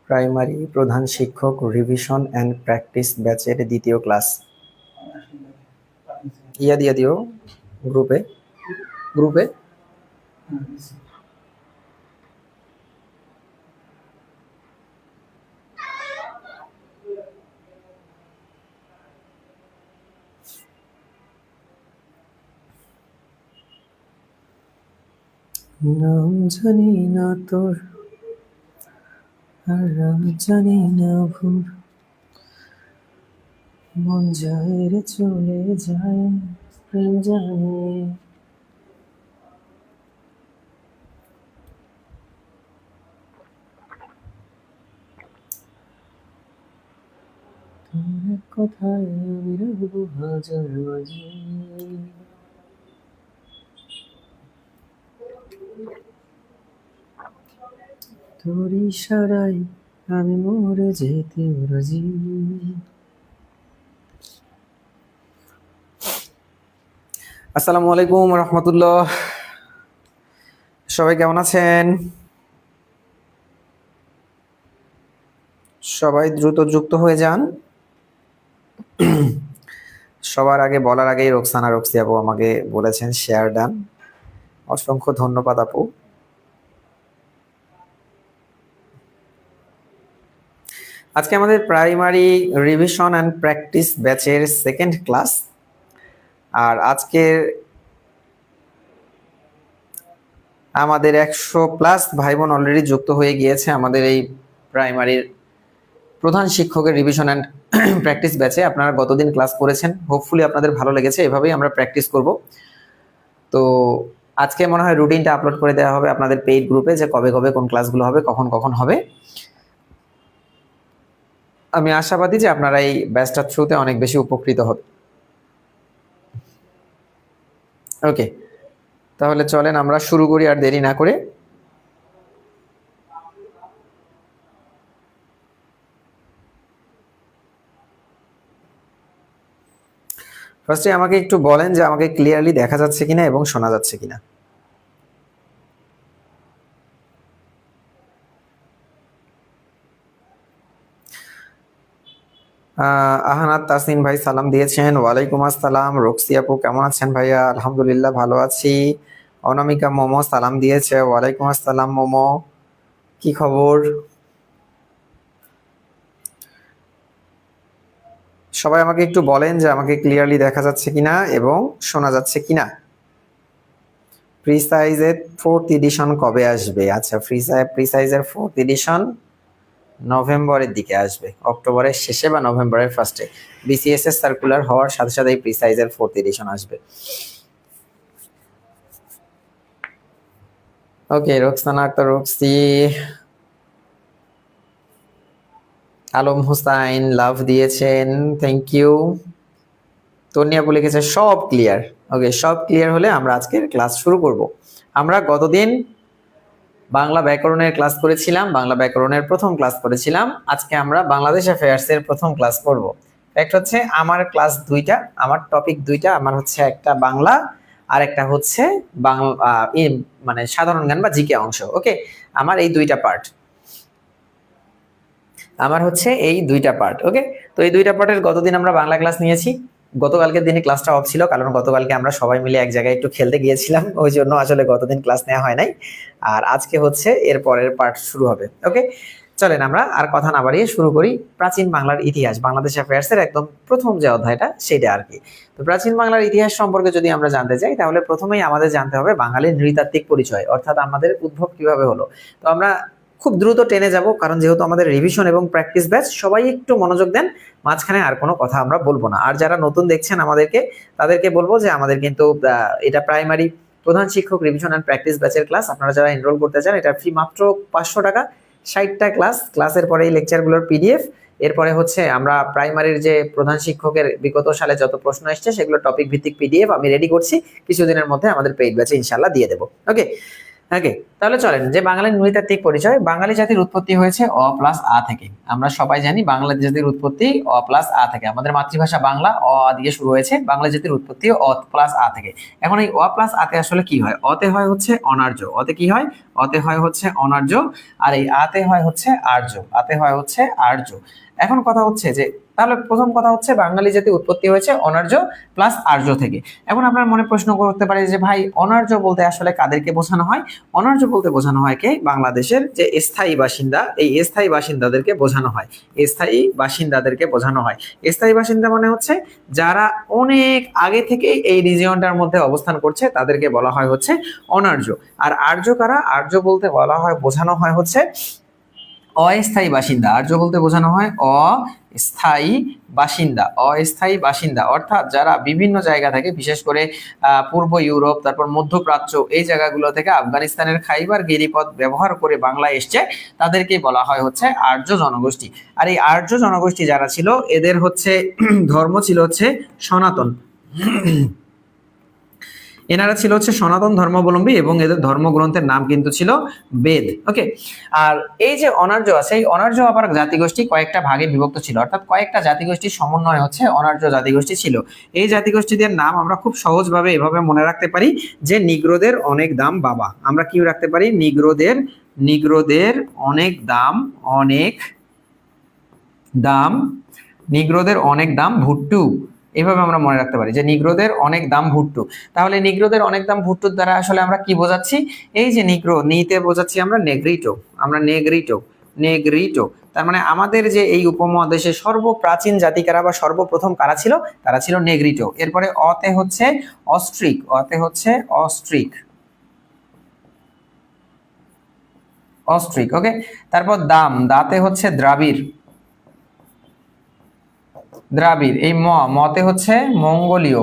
Primary প্রধান শিক্ষক revision and practice ব্যাচের দ্বিতীয় ক্লাস দিয়া দিও গ্রুপে গ্রুপে নাম জানি না তোর আর জানি না ভুল, মন যায় রে চলে যায় প্রেম জানে। তোর কথায় আমি রাখবো হাজার বাজে। তোর ইশারায় আমি মরে যেতে রাজি। আসসালামু আলাইকুম রহমতুল্লাহ, সবাই কেমন আছেন? সবাই দ্রুত যুক্ত হয়ে যান। সবার আগে বলার আগেই রোকসি আপু আমাকে বলেছেন শেয়ার ডান, অসংখ্য ধন্যবাদ আপু। আজকে আমাদের প্রাইমারি রিভিশন অ্যান্ড প্র্যাকটিস ব্যাচের সেকেন্ড ক্লাস। আর আজকের আমাদের 100+ ভাই বোন অলরেডি যুক্ত হয়ে গিয়েছে আমাদের এই প্রাইমারির প্রধান শিক্ষকের রিভিশন অ্যান্ড প্র্যাকটিস ব্যাচে। আপনারা গতদিন ক্লাস করেছেন, হোপফুলি আপনাদের ভালো লেগেছে। এভাবেই আমরা প্র্যাকটিস করব। তো আজকে মনে হয় রুটিনটা আপলোড করে দেওয়া হবে আপনাদের পেইড গ্রুপে, যে কবে কবে কোন ক্লাসগুলো হবে, কখন কখন হবে। আমি আশাবাদী যে আপনারা এই ব্যাচটার থ্রুতে অনেক বেশি উপকৃত হবে। ওকে, তাহলে চলেন আমরা শুরু করি আর দেরি না করে। ফার্স্টে আমাকে একটু বলেন যে আমাকে ক্লিয়ারলি দেখা যাচ্ছে কিনা এবং শোনা যাচ্ছে কিনা। আহানাত তাসনিম ভাই সালাম দিয়েছেন, ওয়ালাইকুম আসসালাম। রক্সি আপু কেমন আছেন ভাইয়া? আলহামদুলিল্লাহ ভালো আছি। অনামিকা মোমো সালাম দিয়েছে, ওয়ালাইকুম আসসালাম মোমো, কি খবর? সবাই আমাকে একটু বলেন যে আমাকে ক্লিয়ারলি দেখা যাচ্ছে কিনা এবং শোনা যাচ্ছে কিনা। ফ্রি সাইজের 4th এডিশন কবে আসবে? আচ্ছা, ফ্রি সাইজের 4th এডিশন নভেম্বরের দিকে আসবে, অক্টোবরের শেষে বা নভেম্বরের ফার্স্টে। বিসিএস এর সার্কুলার হওয়ার সাথে সাথে ফ্রি সাইজের 4th এডিশন আসবে। ওকে, রোকসানা আক্তার রক্সি, আলম হোসাইন লাভ দিয়েছেন, থ্যাংক ইউ। তন্নি আপু লিখেছে সব ক্লিয়ার। ওকে, সব ক্লিয়ার হলে আমরা আজকের ক্লাস শুরু করব। আমরা গতদিন বাংলা ব্যাকরণের ক্লাস করেছিলাম, বাংলা ব্যাকরণের প্রথম ক্লাস করেছিলাম। আজকে আমরা বাংলাদেশ অ্যাফেয়ার্স এর প্রথম ক্লাস করব। ফ্যাক্ট হচ্ছে আমার ক্লাস দুইটা, আমার টপিক দুইটা। আমার হচ্ছে একটা বাংলা আর একটা হচ্ছে বাংলা মানে সাধারণ জ্ঞান বা জিকে অংশ। ওকে, আমার এই দুইটা পার্ট, আমার হচ্ছে এই দুইটা পার্ট। ওকে, তো এই দুইটা পার্টের গতদিন আমরা বাংলা ক্লাস নিয়েছি। গতকালকের দিনে ক্লাসটা অফ ছিল, কারণ গতকালকে আমরা সবাই মিলে এক জায়গায় একটু খেলতে গিয়েছিলাম, ওই জন্য আসলে গতদিন ক্লাস নেওয়া হয় নাই। আর আজকে হচ্ছে এর পরের পার্ট শুরু হবে। ওকে, চলেন আমরা আর কথা না বাড়িয়ে শুরু করি। প্রাচীন বাংলার ইতিহাস, বাংলাদেশ অ্যাফেয়ার্স এর একদম প্রথম যে অধ্যায়টা সেটা আর কি। তো প্রাচীন বাংলার ইতিহাস সম্পর্কে যদি আমরা জানতে চাই, তাহলে প্রথমেই আমাদের জানতে হবে বাঙালির নৃতাত্ত্বিক পরিচয়, অর্থাৎ আমাদের উদ্ভব কিভাবে হলো। তো আমরা খুব দ্রুত টেনে যাব, কারণ যেহেতু আমাদের রিভিশন এবং প্র্যাকটিস ব্যাচ, সবাই একটু মনোযোগ দেন। মাঝখানে আর কোনো কথা আমরা বলবো না। আর যারা নতুন দেখছেন আমাদেরকে, তাদেরকে বলবো যে আমাদের কিন্তু এটা প্রাইমারি প্রধান শিক্ষক রিভিশন অ্যান্ড প্র্যাকটিস ব্যাচের ক্লাস। আপনারা যারা এনরোল করতে চান, এটা ফি মাত্র 500 টাকা, 60টা ক্লাস। ক্লাসের পরে এই লেকচারগুলোর পিডিএফ, এরপরে হচ্ছে আমরা প্রাইমারির যে প্রধান শিক্ষকের বিগত সালে যত প্রশ্ন এসছে সেগুলো টপিক ভিত্তিক পিডিএফ আমি রেডি করছি, কিছুদিনের মধ্যে আমাদের পেইড ব্যাচে ইনশাল্লাহ দিয়ে দেবো। ওকে, ওকে, তাহলে চলেন যে বাঙালির নৃতাত্ত্বিক পরিচয়। বাঙালি জাতির উৎপত্তি হয়েছে অ প্লাস আ থেকে। আমরা সবাই জানি বাংলা জাতির উৎপত্তি অ প্লাস আ থেকে। আমাদের মাতৃভাষা বাংলা, অ আ দিয়ে শুরু হয়েছে, বাংলা জাতির উৎপত্তি অ প্লাস আ থেকে। এখন এই অ প্লাস আতে আসলে কি হয়? অতে হয় হচ্ছে অনার্য। অতে কি হয়? অতে হয় হচ্ছে অনার্য, আর এই আতে হয় হচ্ছে আর্য। আতে হয় হচ্ছে আর্য। এখন কথা হচ্ছে যে, তাহলে প্রথম কথা হচ্ছে বাঙালি জাতির উৎপত্তি হয়েছে অনার্য প্লাস আর্য থেকে। এখন আপনার মনে প্রশ্ন করতে পারে যে ভাই, অনার্য বলতে আসলে কাদেরকে বোঝানো হয়? অনার্য বলতে বোঝানো হয় কে? বাংলাদেশের যে স্থায়ী বাসিন্দা, এই স্থায়ী বাসিন্দাদেরকে বোঝানো হয়। স্থায়ী বাসিন্দাদেরকে বোঝানো হয়। স্থায়ী বাসিন্দা মানে হচ্ছে যারা অনেক আগে থেকে এই রিজিয়নটার মধ্যে অবস্থান করছে, তাদেরকে বলা হয় হচ্ছে অনার্য। আর আর্য কারা? আর্য বলতে বলা হয়, বোঝানো হয় হচ্ছে অস্থায়ী বাসিন্দা। আর্য বলতে বোঝানো হয় অস্থায়ী বাসিন্দা। অস্থায়ী বাসিন্দা অর্থাৎ যারা বিভিন্ন জায়গা থেকে, বিশেষ করে পূর্ব ইউরোপ, তারপর মধ্যপ্রাচ্য, এই জায়গাগুলো থেকে, আফগানিস্তানের খাইবার গিরিপথ ব্যবহার করে বাংলায় এসছে, তাদেরকে বলা হয় হচ্ছে আর্য জনগোষ্ঠী। আর এই আর্য জনগোষ্ঠী যারা ছিল, এদের হচ্ছে ধর্ম ছিল হচ্ছে সনাতন। এনারা ছিল হচ্ছে সনাতন ধর্মাবলম্বী এবং এদের ধর্মগ্রন্থের নাম কিন্তু ছিল বেদ। ওকে, আর এই যে অনার্য আছে, এই অনার্য আবার জাতিগোষ্ঠী কয়েকটা ভাগে বিভক্ত ছিল, অর্থাৎ কয়েকটা জাতিগোষ্ঠীর সমন্বয় হচ্ছে অনার্য জাতিগোষ্ঠী ছিল। এই জাতিগোষ্ঠীদের নাম আমরা খুব সহজভাবে এভাবে মনে রাখতে পারি যে নিগ্রোদের অনেক দাম বাবা। আমরা কি রাখতে পারি? নিগ্রোদের অনেক দাম, অনেক দাম, নিগ্রোদের অনেক দাম ভুট্টু। এভাবে আমরা মনে রাখতে পারি যে নিগ্রোদের অনেক দাম ভুট্টু। তাহলে নিগ্রোদের অনেক দাম ভুট্টুর দ্বারা আসলে আমরা কি বোঝাচ্ছি? এই যে নিগ্রো, নিতে বোঝাচ্ছি আমরা নেগ্রিটো। আমরা নেগ্রিটো, নেগ্রিটো। তার মানে আমাদের যে এই উপমহাদেশে সর্বপ্রাচীন জাতি কারা বা সর্বপ্রথম কারা ছিল? তারা ছিল নেগ্রিটো। এরপরে অতে হচ্ছে অস্ট্রিক। অতে হচ্ছে অস্ট্রিক, অস্ট্রিক। ওকে, তারপর দাম, দাতে হচ্ছে দ্রাবিড়, দ্রাবিড়। এই মতে হচ্ছে মঙ্গোলীয়,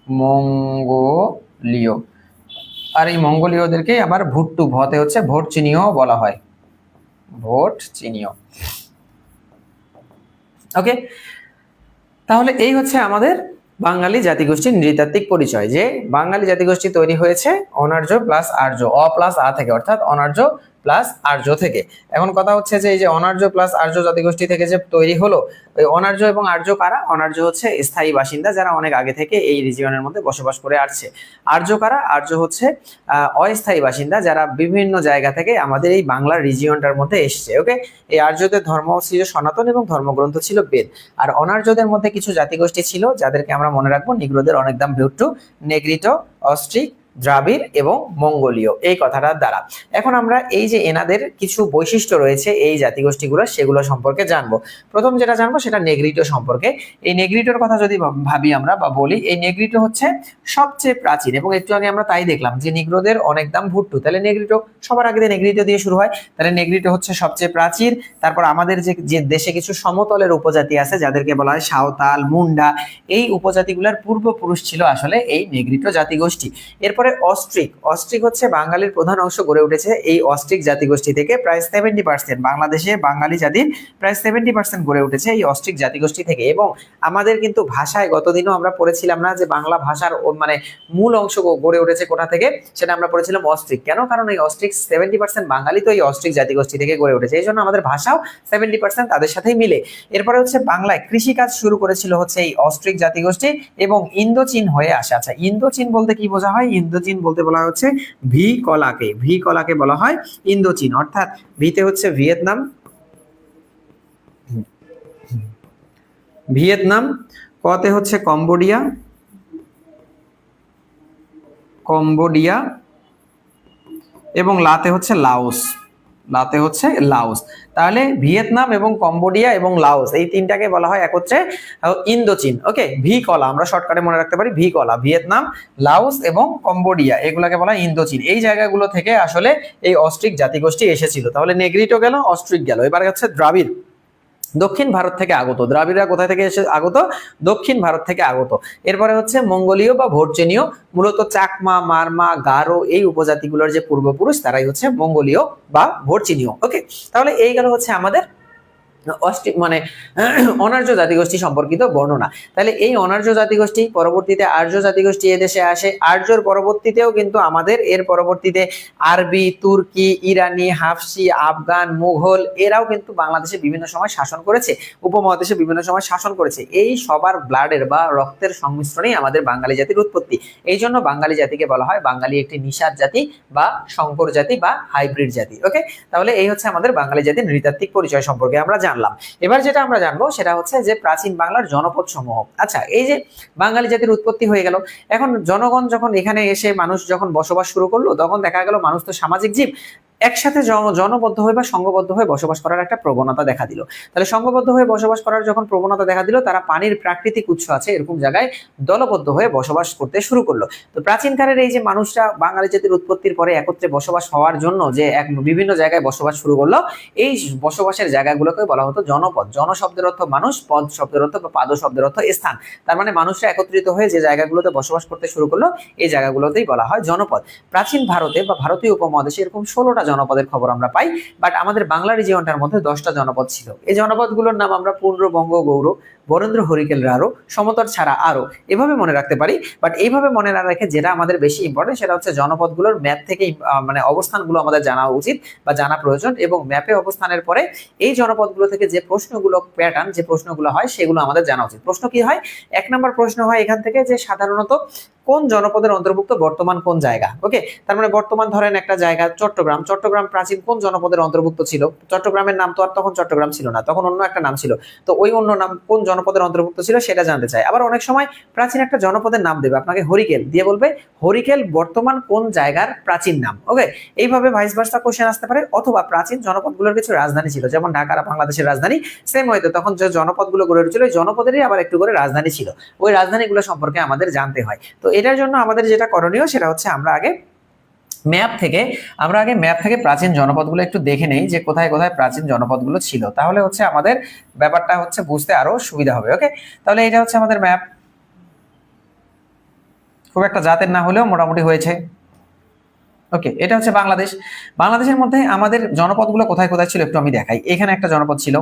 মঙ্গোলীয়। আর এই মঙ্গোলীয়দেরকে আবার ভুট্টু, ভতে হচ্ছে ভোট চিনীয় বলা হয়, ভোট চিনীয়। ওকে, তাহলে এই হচ্ছে আমাদের বাঙালি জাতিগোষ্ঠীর নৃতাত্ত্বিক পরিচয়, যে বাঙালি জাতিগোষ্ঠী তৈরি হয়েছে অনার্য প্লাস আর্য, অ প্লাস আ থেকে, অর্থাৎ অনার্য প্লাস আর্য থেকে। এখন কথা হচ্ছে যে এই যে অনার্য প্লাস আর্য জাতিগোষ্ঠী থেকে যে তৈরি হলো, ওই অনার্য এবং আর্য কারা? অনার্য হচ্ছে স্থায়ী বাসিন্দা যারা অনেক আগে থেকে এই রিজিয়নের মধ্যে বসবাস করে আসছে। আর্য কারা? আর্য হচ্ছে অস্থায়ী বাসিন্দা যারা বিভিন্ন জায়গা থেকে আমাদের এই বাংলার রিজিয়নটার মধ্যে এসছে। ওকে, এই আর্যদের ধর্ম ছিল সনাতন এবং ধর্মগ্রন্থ ছিল বেদ। আর অনার্যদের মধ্যে কিছু জাতিগোষ্ঠী ছিল যাদেরকে আমরা মনে রাখবো নিগ্রোদের অনেক দাম ভুট্টু, নেগ্রিটো, অস্ট্রিক, দ্রাবিড় এবং মঙ্গোলীয়, এই কথাটার দ্বারা। এখন আমরা এই যে এনাদের কিছু বৈশিষ্ট্য রয়েছে এই জাতিগোষ্ঠীগুলো, সেগুলো সম্পর্কে জানবো। প্রথম যেটা জানবো সেটা নেগ্রিটো সম্পর্কে। এই নেগ্রিটোর কথা যদি ভাবি আমরা বা বলি, এই নেগ্রিটো হচ্ছে সবচেয়ে প্রাচীন, এবং একটু আগে আমরা তাই দেখলাম যে নিগ্রোদের অনেক দাম ভুট্টু, তাহলে নেগ্রিটো সবার আগে নেগ্রিটো দিয়ে শুরু হয়, তাহলে নেগ্রিটো হচ্ছে সবচেয়ে প্রাচীন। তারপর আমাদের যে দেশে কিছু সমতলের উপজাতি আছে যাদেরকে বলা হয় সাঁওতাল, মুন্ডা, এই উপজাতিগুলোর পূর্বপুরুষ ছিল আসলে এই নেগ্রিটো জাতিগোষ্ঠী। এরপরে অস্ট্রিক। অস্ট্রিক হচ্ছে বাঙালির প্রধান অংশ গড়ে উঠেছে এই অস্ট্রিক জাতিগোষ্ঠী থেকে। প্রায় 70% বাংলাদেশে বাঙালি জাতির প্রায় 70% গড়ে উঠেছে এই অস্ট্রিক জাতিগোষ্ঠী থেকে। এবং আমাদের কিন্তু ভাষায় গতদিনও আমরা পড়েছিলাম না যে বাংলা ভাষার মানে মূল অংশ গড়ে উঠেছে কোথা থেকে, সেটা আমরা পড়েছিলাম অস্ট্রিক। কেন? কারণ এই অস্ট্রিক 70% বাঙালি তো এই অস্ট্রিক জাতিগোষ্ঠী থেকে গড়ে উঠেছে, এই জন্য আমাদের ভাষাও 70% তাদের সাথেই মিলে। এরপরে হচ্ছে বাংলায় কৃষিকাজ শুরু করেছিল হচ্ছে এই অস্ট্রিক জাতিগোষ্ঠী এবং ইন্দোচীন হয়ে আসে। আচ্ছা, ইন্দোচীন বলতে কি বোঝা হয়? ইন্দোচীন বলতে বলা হচ্ছে ভি কলাকে, ভি কলাকে বলা হয় ইন্দোচীন। অর্থাৎ ভিতে হচ্ছে ভিয়েতনাম, ভিয়েতনাম, কতে হচ্ছে কম্বোডিয়া, কম্বোডিয়া, এবং লাতে হচ্ছে লাওস, লাতে হচ্ছে লাওস। তাহলে ভিয়েতনাম এবং কম্বোডিয়া এবং লাওস, এই তিনটাকে বলা হয় এক হচ্ছে ইন্দোচীন। ওকে, ভি কলা আমরা শর্টকাটে মনে রাখতে পারি, ভি কলা। ভিয়েতনাম, লাওস এবং কম্বোডিয়া, এগুলাকে বলা হয় ইন্দোচীন। এই জায়গাগুলো থেকে আসলে এই অস্ট্রিক জাতিগোষ্ঠী এসেছিল। তাহলে নেগ্রিটো গেল, অস্ট্রিক গেল, এবার হচ্ছে দ্রাবিড়, দক্ষিণ ভারত থেকে আগত। দ্রাবিড়রা কোথা থেকে এসে আগত? দক্ষিণ ভারত থেকে আগত। এরপরে হচ্ছে মঙ্গোলীয় বা ভোটচেনীয়, মূলত চাকমা, মারমা, গারো, এই উপজাতিগুলোর যে পূর্বপুরুষ তারাই হচ্ছে মঙ্গোলীয় বা ভোটচেনীয়। ওকে, তাহলে এই গেল হচ্ছে আমাদের মানে অনার্য জাতিগোষ্ঠী সম্পর্কিত বর্ণনা। তাহলে এই অনার্য জাতিগোষ্ঠী পরবর্তীতে আর্য জাতিগোষ্ঠী এদেশে আসে, আর্যর পরবর্তীতেও কিন্তু আমাদের এর পরবর্তীতে আরবি, তুর্কি, ইরানি, হাফসি, আফগান, মুঘল এরাও কিন্তু বাংলাদেশে বিভিন্ন সময় শাসন করেছে, উপমহাদেশে বিভিন্ন সময় শাসন করেছে। এই সবার ব্লাডের বা রক্তের সংমিশ্রণেই আমাদের বাঙালি জাতির উৎপত্তি। এই জন্য বাঙালি জাতিকে বলা হয় বাঙালি একটি নিষাদ জাতি বা সংকর জাতি বা হাইব্রিড জাতি। ওকে, তাহলে এই হচ্ছে আমাদের বাঙালি জাতির নৃতাত্ত্বিক পরিচয় সম্পর্কে আমরা জানলাম। এবার যেটা আমরা জানবো সেটা হচ্ছে যে প্রাচীন বাংলার জনপদ সমূহ। আচ্ছা, এই যে বাঙালি জাতির উৎপত্তি হয়ে গেল, এখন জনগণ যখন এখানে এসে মানুষ যখন বসবাস শুরু করলো, তখন দেখা গেল মানুষ তো সামাজিক জীব, একসাথে জনবদ্ধ হয়ে বা সংঘবদ্ধ হয়ে বসবাস করার একটা প্রবণতা দেখা দিল। তাহলে সংঘবদ্ধ হয়ে বসবাস করার যখন প্রবণতা দেখা দিল, তারা পানির প্রাকৃতিক উৎস আছে এরকম জায়গায় দলবদ্ধ হয়ে বসবাস করতে শুরু করলো। তো প্রাচীনকালের এই যে মানুষরা বাঙালি জাতির উৎপত্তির পরে একত্রে বসবাস হওয়ার জন্য যে বিভিন্ন জায়গায় বসবাস শুরু করলো, এই বসবাসের জায়গাগুলোকে বলা হতো জনপদ। জন শব্দের অর্থ মানুষ, পদ শব্দের অর্থ বা পাদ শব্দের অর্থ স্থান। তার মানে মানুষরা একত্রিত হয়ে যে জায়গাগুলোতে বসবাস করতে শুরু করলো, এই জায়গাগুলোতেই বলা হয় জনপদ। প্রাচীন ভারতে বা ভারতীয় উপমহাদেশে এরকম 16টা জনপদের খবর আমরা পাই, বাট আমাদের বাংলার রিজিয়নটার মধ্যে 10টা জনপদ ছিল। এই জনপদগুলোর নাম আমরা পুন্ড্র, বঙ্গ, গৌড়, বরেন্দ্র, হরিকেল, রারো, সমতট ছাড়া আরো এভাবে মনে রাখতে পারি। বাট এইভাবে মনে না রেখে যেটা আমাদের বেশি ইম্পর্টেন্ট সেটা হচ্ছে জনপদগুলোর ম্যাপ থেকে মানে অবস্থানগুলো আমাদের জানা উচিত বা জানা প্রয়োজন, এবং ম্যাপে অবস্থানের পরে এই জনপদগুলো থেকে যে প্রশ্নগুলো প্যাটার্ন, যে প্রশ্নগুলো হয় সেগুলো আমাদের জানা উচিত। প্রশ্ন কি হয়? 1 নম্বর প্রশ্ন হয় এখান থেকে যে সাধারণত কোন জনপদের অন্তর্ভুক্ত বর্তমান কোন জায়গা। ওকে, তার মানে বর্তমান ধরেন একটা জায়গা চট্টগ্রাম, চট্টগ্রাম প্রাচীন কোন জনপদের অন্তর্ভুক্ত ছিল? চট্টগ্রামের নাম তো আর তখন চট্টগ্রাম ছিল না, তখন অন্য একটা নাম ছিল। তো ওই অন্য নাম কোন জনপদের অন্তর্ভুক্ত ছিল সেটা জানতে চাই। আবার অনেক সময় প্রাচীন একটা জনপদের নাম দেবে আপনাকে, হরিকেল দিয়ে বলবে হরিকেল বর্তমান কোন জায়গার প্রাচীন নাম। ওকে, এইভাবে ভাইস ভার্সা কোশ্চেন আসতে পারে। অথবা প্রাচীন জনপদগুলোর কিছু রাজধানী ছিল, যেমন ঢাকা বাংলাদেশের রাজধানী, সেম হয়তো তখন যে জনপদগুলো গড়ে উঠেছিল ওই জনপদেরই আবার একটু করে রাজধানী ছিল, ওই রাজধানীগুলো সম্পর্কে আমাদের জানতে হয়। তো এটার জন্য আমাদের যেটা করণীয় সেটা হচ্ছে আমরা আগে ম্যাপ থেকে প্রাচীন জনপদগুলো একটু দেখে নেই যে কোথায় কোথায় প্রাচীন জনপদগুলো ছিল, তাহলে হচ্ছে আমাদের ব্যাপারটা হচ্ছে বুঝতে আরো সুবিধা হবে। ওকে, তাহলে এটা হচ্ছে আমাদের ম্যাপ, খুব একটা জাতের না হলেও মোটামুটি হয়েছে। ওকে, এটা হচ্ছে বাংলাদেশ। বাংলাদেশের মধ্যে আমাদের জনপদগুলো কোথায় কোথায় ছিল একটু আমি দেখাই। এখানে একটা জনপদ ছিল,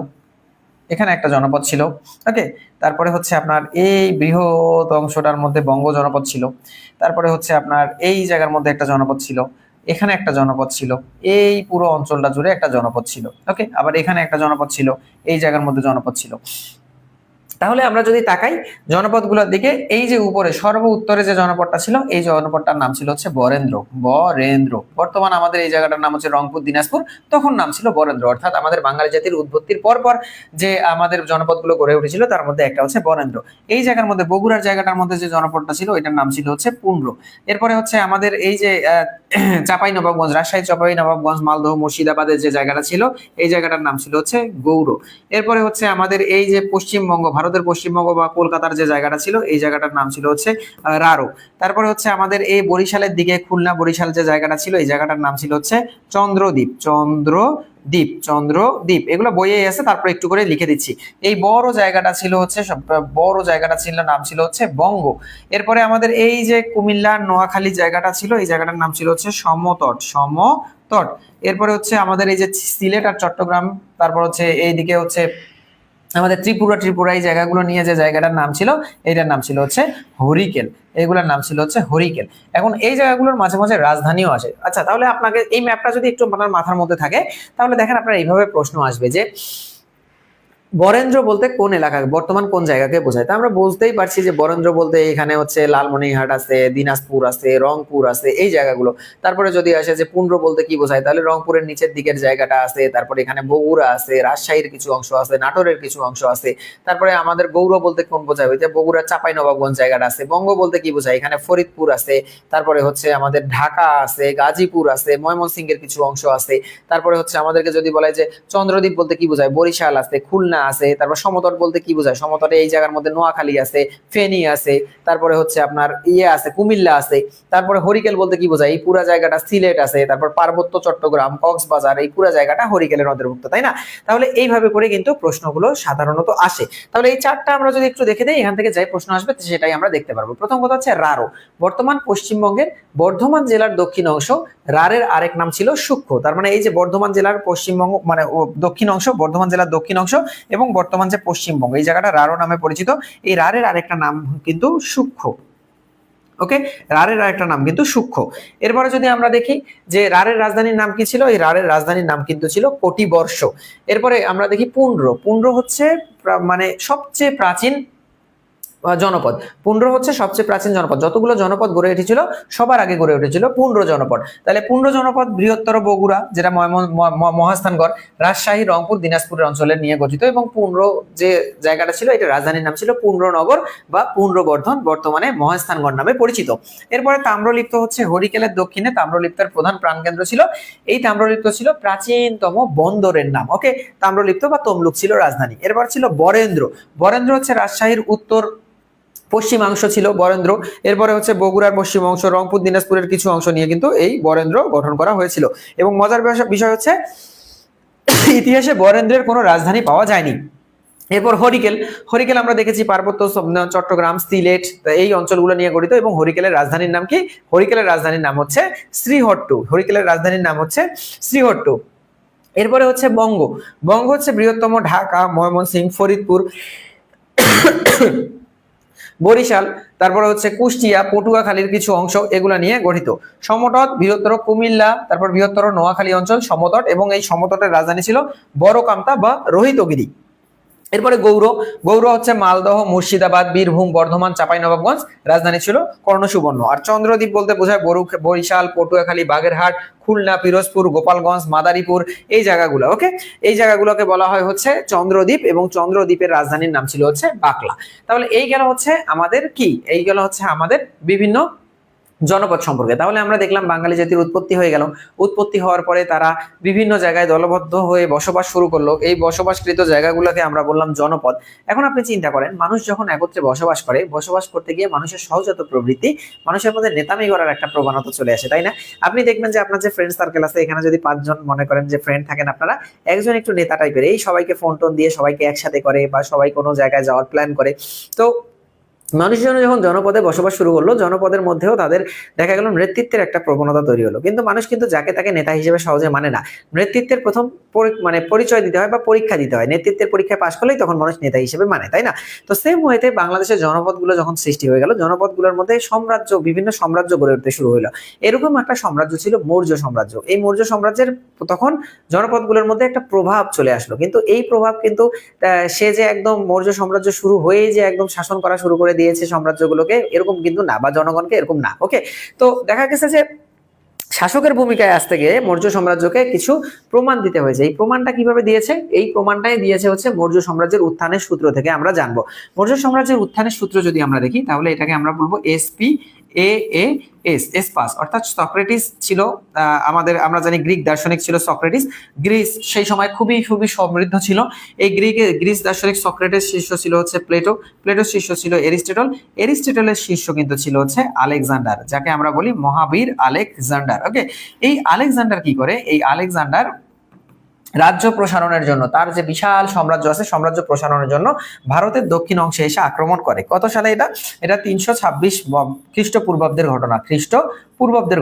এখানে একটা জনপদ ছিল। ওকে, তারপরে হচ্ছে আপনার এই বৃহৎ অংশটার মধ্যে বঙ্গ জনপদ ছিল। তারপরে হচ্ছে আপনার এই জায়গার মধ্যে একটা জনপদ ছিল, এখানে একটা জনপদ ছিল, এই পুরো অঞ্চলটা জুড়ে একটা জনপদ ছিল। ওকে, আবার এখানে একটা জনপদ ছিল, এই জায়গার মধ্যে জনপদ ছিল। তাহলে আমরা যদি তাকাই জনপদগুলোর দিকে, এই যে উপরে সর্ব উত্তরে যে জনপদটা ছিল এই জনপদটার নাম ছিল হচ্ছে বরেন্দ্র। বরেন্দ্র, বর্তমান আমাদের এই জায়গাটার নাম হচ্ছে রংপুর, দিনাজপুর, তখন নাম ছিল বরেন্দ্র। অর্থাৎ আমাদের বাঙালি জাতির উৎপত্তির পর পর যে আমাদের জনপদগুলো গড়ে উঠেছিল তার মধ্যে একটা হচ্ছে বরেন্দ্র। এই জায়গার মধ্যে বগুড়ার জায়গাটার মধ্যে যে জনপদটা ছিল এটার নাম ছিল হচ্ছে পুন্ড্র। এরপরে হচ্ছে আমাদের এই যে চাঁপাই নবাবগঞ্জ, রাজশাহী চাঁপাই নবাবগঞ্জ, মালদহ, মুর্শিদাবাদের যে জায়গাটা ছিল এই জায়গাটার নাম ছিল হচ্ছে গৌড়। এরপরে হচ্ছে আমাদের এই যে পশ্চিমবঙ্গ, ভারতের পশ্চিমবঙ্গ বা কলকাতার যে জায়গাটা ছিল এই জায়গাটার নাম ছিল হচ্ছে রারো। তারপরে হচ্ছে আমাদের এই বরিশালের দিকে খুলনা বরিশাল যে জায়গাটা ছিল এই জায়গাটার নাম ছিল হচ্ছে চন্দ্রদ্বীপ। চন্দ্রদ্বীপ এগুলো বইয়ে আছে, তারপর একটু করে লিখে দিচ্ছি। এই বড় জায়গাটা ছিল হচ্ছে নাম ছিল হচ্ছে বঙ্গ। এরপরে আমাদের এই যে কুমিল্লার নোয়াখালী জায়গাটা ছিল এই জায়গাটার নাম ছিল হচ্ছে সমতট। এরপরে হচ্ছে আমাদের এই যে সিলেট আর চট্টগ্রাম, তারপর হচ্ছে এইদিকে হচ্ছে আমাদের ত্রিপুরা এই জায়গাগুলো নিয়ে যে জায়গাটার নাম ছিল এইটার নাম ছিল হচ্ছে হরিকেল। এগুলোর নাম ছিল হচ্ছে হরিকেল। এখন এই জায়গাগুলোর মাঝে মাঝে রাজধানীও আসে। আচ্ছা, তাহলে আপনাকে এই ম্যাপটা যদি একটু আপনার মাথার মধ্যে থাকে তাহলে দেখেন আপনার এইভাবে প্রশ্ন আসবে যে বরেন্দ্র বলতে কোন এলাকা, বর্তমান কোন জায়গাকে বোঝায়? তা আমরা বুঝতেই পারছি যে বরেন্দ্র বলতে এখানে হচ্ছে লালমনিরহাট আছে, দিনাজপুর আছে, রংপুর আছে, এই জায়গাগুলো। তারপরে যদি আসে যে পুন্ড্র বলতে কি বোঝায়, তাহলে রংপুরের নিচের দিকের জায়গাটা আছে, তারপরে এখানে বগুড়া আছে, রাজশাহীর কিছু অংশ আছে, নাটোরের কিছু অংশ আছে। তারপরে আমাদের গৌড় বলতে কোন বোঝায়, ওই যে বগুড়ার চাঁপাই নবাবগঞ্জ জায়গাটা আছে। বঙ্গ বলতে কি বোঝায়, এখানে ফরিদপুর আছে, তারপরে হচ্ছে আমাদের ঢাকা আছে, গাজীপুর আছে, ময়মনসিংহের কিছু অংশ আছে। তারপরে হচ্ছে আমাদেরকে যদি বলা হয় যে চন্দ্রদ্বীপ বলতে কি বোঝায়, বরিশাল আছে, খুলনা আছে। তারপর সমতট বলতে কি বোঝায়, সমতটে এই জায়গার মধ্যে নোয়াখালী আছে, ফেনী আছে, তারপরে হচ্ছে আপনার আছে কুমিল্লা আছে। তারপরে হরিকেল বলতে কি বোঝায়, এই পুরো জায়গাটা সিলেট আছে। তারপর পার্বত্য চট্টগ্রাম, কক্সবাজার, এই পুরো জায়গাটা হরিকেলের অন্তর্ভুক্ত, তাই না? তাহলে এইভাবে করে কিন্তু প্রশ্নগুলো সাধারণত আসে। তাহলে এই চারটা আমরা যদি একটু দেখে দিই, এখান থেকে যাই প্রশ্ন আসবে সেটাই আমরা দেখতে পারবো। প্রথম কথা হচ্ছে রারো। বর্তমান পশ্চিমবঙ্গের বর্ধমান জেলার দক্ষিণ অংশ, রারের আরেক নাম ছিল সূক্ষ্ম। তার মানে এই যে বর্ধমান জেলার পশ্চিমবঙ্গ মানে দক্ষিণ অংশ, বর্ধমান জেলার দক্ষিণ অংশ এবং বর্তমান যে পশ্চিমবঙ্গ, এই জায়গাটা রারো নামে পরিচিত। এই রারের আরেকটা নাম কিন্তু সূক্ষ্ম। ওকে, রারের আরেকটা নাম কিন্তু সূক্ষ্ম। এরপরে যদি আমরা দেখি যে রারের রাজধানীর নাম কি ছিল, এই রারের রাজধানীর নাম কিন্তু ছিল কটিবর্ষ। এরপরে আমরা দেখি পুন্ড্র। পুন্ড্র হচ্ছে মানে সবচেয়ে প্রাচীন জনপদ। পুন্ড্র হচ্ছে সবচেয়ে প্রাচীন জনপদ। যতগুলো জনপদ গড়ে উঠেছিল সবার আগে গড়ে উঠেছিল পুন্ড্র জনপদ। তাহলে পুন্ড্র জনপদ বৃহত্তর বগুড়া, যেটা মহাস্থানগড়, রাজশাহী, রংপুর, দিনাজপুরের অঞ্চলের নিয়ে গঠিত। এবং পুন্ড্র যে জায়গাটা ছিল, এটা রাজধানীর নাম ছিল পুন্ড্রনগর বা পুন্ড্রবর্ধন, বর্তমানে মহাস্থানগড় নামে পরিচিত। এরপরে তাম্রলিপ্ত হচ্ছে হরিকেলের দক্ষিণে তাম্রলিপ্তের প্রধান প্রাণকেন্দ্র ছিল। এই তাম্রলিপ্ত ছিল প্রাচীনতম বন্দরের নাম। ওকে, তাম্রলিপ্ত বা তমলুক ছিল রাজধানী। এরপর ছিল বরেন্দ্র। বরেন্দ্র হচ্ছে রাজশাহীর উত্তর পশ্চিমাংশ ছিল বরেন্দ্র। এরপরে হচ্ছে বগুড়ার পশ্চিম অংশ, রংপুর, দিনাজপুরের কিছু অংশ নিয়ে কিন্তু এই বরেন্দ্র গঠন করা হয়েছিল। এবং মজার বিষয় হচ্ছে ইতিহাসে বরেন্দ্রের কোনো রাজধানী পাওয়া যায়নি। এরপর হরিকেল। হরিকেল আমরা দেখেছি পার্বত্য চট্টগ্রাম, সিলেট, এই অঞ্চলগুলো নিয়ে গঠিত। এবং হরিকেলের রাজধানীর নাম কি? হরিকেলের রাজধানীর নাম হচ্ছে শ্রীহট্ট। হরিকেলের রাজধানীর নাম হচ্ছে শ্রীহট্ট। এরপরে হচ্ছে বঙ্গ। বঙ্গ হচ্ছে বৃহত্তম ঢাকা, ময়মনসিংহ, ফরিদপুর, বরিশাল, তারপরে হচ্ছে কুষ্টিয়া, পটুয়াখালীর কিছু অংশ, এগুলা নিয়ে গঠিত। সমতট বৃহত্তর কুমিল্লা, তারপর বৃহত্তর নোয়াখালী অঞ্চল সমতট, এবং এই সমতটের রাজধানী ছিল বড়কামতা বা রোহিতগিরি। এরপরে গৌর। গৌর হচ্ছে মালদহ, মুর্শিদাবাদ, বীরভূম, বর্ধমান, চাঁপাইনবাবগঞ্জ, রাজধানী ছিল কর্ণসুবর্ণ। আর চন্দ্রদ্বীপ বলতে বোঝায় বরিশাল, পটুয়াখালী, বাগেরহাট, খুলনা, পিরোজপুর, গোপালগঞ্জ, মাদারীপুর, এই জায়গাগুলো। ওকে, এই জায়গাগুলোকে বলা হয় হচ্ছে চন্দ্রদ্বীপ, এবং চন্দ্রদ্বীপের রাজধানীর নাম ছিল হচ্ছে বাকলা। তাহলে এই গেল হচ্ছে আমাদের কি, এই গেল হচ্ছে আমাদের বিভিন্ন জনপদ সম্পর্কে। তাহলে আমরা দেখলাম বাঙালি জাতির উৎপত্তি হয়ে গেল। উৎপত্তি হওয়ার পরে তারা বিভিন্ন জায়গায় দলবদ্ধ হয়ে বসবাস শুরু করলো। এই বসবাসকৃত জায়গাগুলোকে আমরা বললাম জনপদ। এখন আপনি চিন্তা করেন, মানুষ যখন একত্রে বসবাস করে, বসবাস করতে গিয়ে মানুষের সহজাত প্রবৃত্তি, মানুষের মধ্যে নেতামি করার একটা প্রবণতা চলে আসে, তাই না? আপনি দেখবেন যে আপনার যে ফ্রেন্ড সার্কেল আছে, এখানে যদি 5 জন মনে করেন যে ফ্রেন্ড থাকেন আপনারা, একজন একটু নেতা টাইপের, এই সবাইকে ফোন টোন দিয়ে সবাইকে একসাথে করে, বা সবাই কোনো জায়গায় যাওয়ার প্ল্যান করে। তো মানুষজন যখন জনপদে বসবাস শুরু করলো, জনপদের মধ্যেও তাদের দেখা গেল নেতৃত্বের একটা প্রবণতা তৈরি হলো। কিন্তু মানুষ কিন্তু যাকে তাকে নেতা হিসেবে সহজে মানে না। নেতৃত্বের প্রথম মানে পরিচয় দিতে হয় বা পরীক্ষা দিতে হয়। নেতৃত্বের পরীক্ষায় পাশ করলেই তখন মানুষ নেতা হিসেবে মানে, তাই না? তো সেম ওয়েতে বাংলাদেশের জনপদগুলো যখন সৃষ্টি হয়ে গেল, জনপদগুলোর মধ্যে সাম্রাজ্য, বিভিন্ন সাম্রাজ্য গড়ে উঠতে শুরু হলো। এরকম একটা সাম্রাজ্য ছিল মৌর্য সাম্রাজ্য। এই মৌর্য সাম্রাজ্যের তখন জনপদগুলোর মধ্যে একটা প্রভাব চলে আসলো। কিন্তু এই প্রভাব কিন্তু সে যে একদম মৌর্য সাম্রাজ্য শুরু হয়ে যে একদম শাসন করা শুরু করে দিয়েছে সাম্রাজ্যগুলোকে, এরকম কিন্তু না, বা জনগণকে এরকম না। ওকে, তো দেখা গেছে যে শাসকের ভূমিকায় আসতে গিয়ে মৌর্য সাম্রাজ্যকে কিছু প্রমাণ দিতে হয়েছে। এই প্রমাণটা কিভাবে দিয়েছে? এই প্রমাণটাই দিয়েছে হচ্ছে মৌর্য সাম্রাজ্যের উত্থানের সূত্র থেকে আমরা জানবো। মৌর্য সাম্রাজ্যের উত্থানের সূত্র যদি আমরা দেখি, তাহলে এটাকে আমরা বলবো এসপাস, অর্থাৎ সক্রেটিস ছিল আমরা জানি গ্রিক দার্শনিক ছিল সক্রেটিস। গ্রিস সেই সময় খুবই খুবই সমৃদ্ধ ছিল। এই গ্রিস দার্শনিক সক্রেটিস শিষ্য ছিল হচ্ছে প্লেটো, প্লেটোর শিষ্য ছিল এরিস্টটল, এরিস্টটলের শিষ্য কিন্তু ছিল হচ্ছে আলেকজান্ডার, যাকে আমরা বলি মহাবীর আলেকজান্ডার। ওকে, এই আলেকজান্ডার কি করে? এই আলেকজান্ডার রাজ্য প্রসারণের জন্য, তার যে বিশাল সাম্রাজ্য আছে, সাম্রাজ্য প্রসারণের জন্য ভারতের দক্ষিণ অংশে এসে আক্রমণ করে। কত সালে এটা? এটা 326 খ্রিস্টপূর্বাব্দের ঘটনা। খ্রিস্টপূর্বাব্দের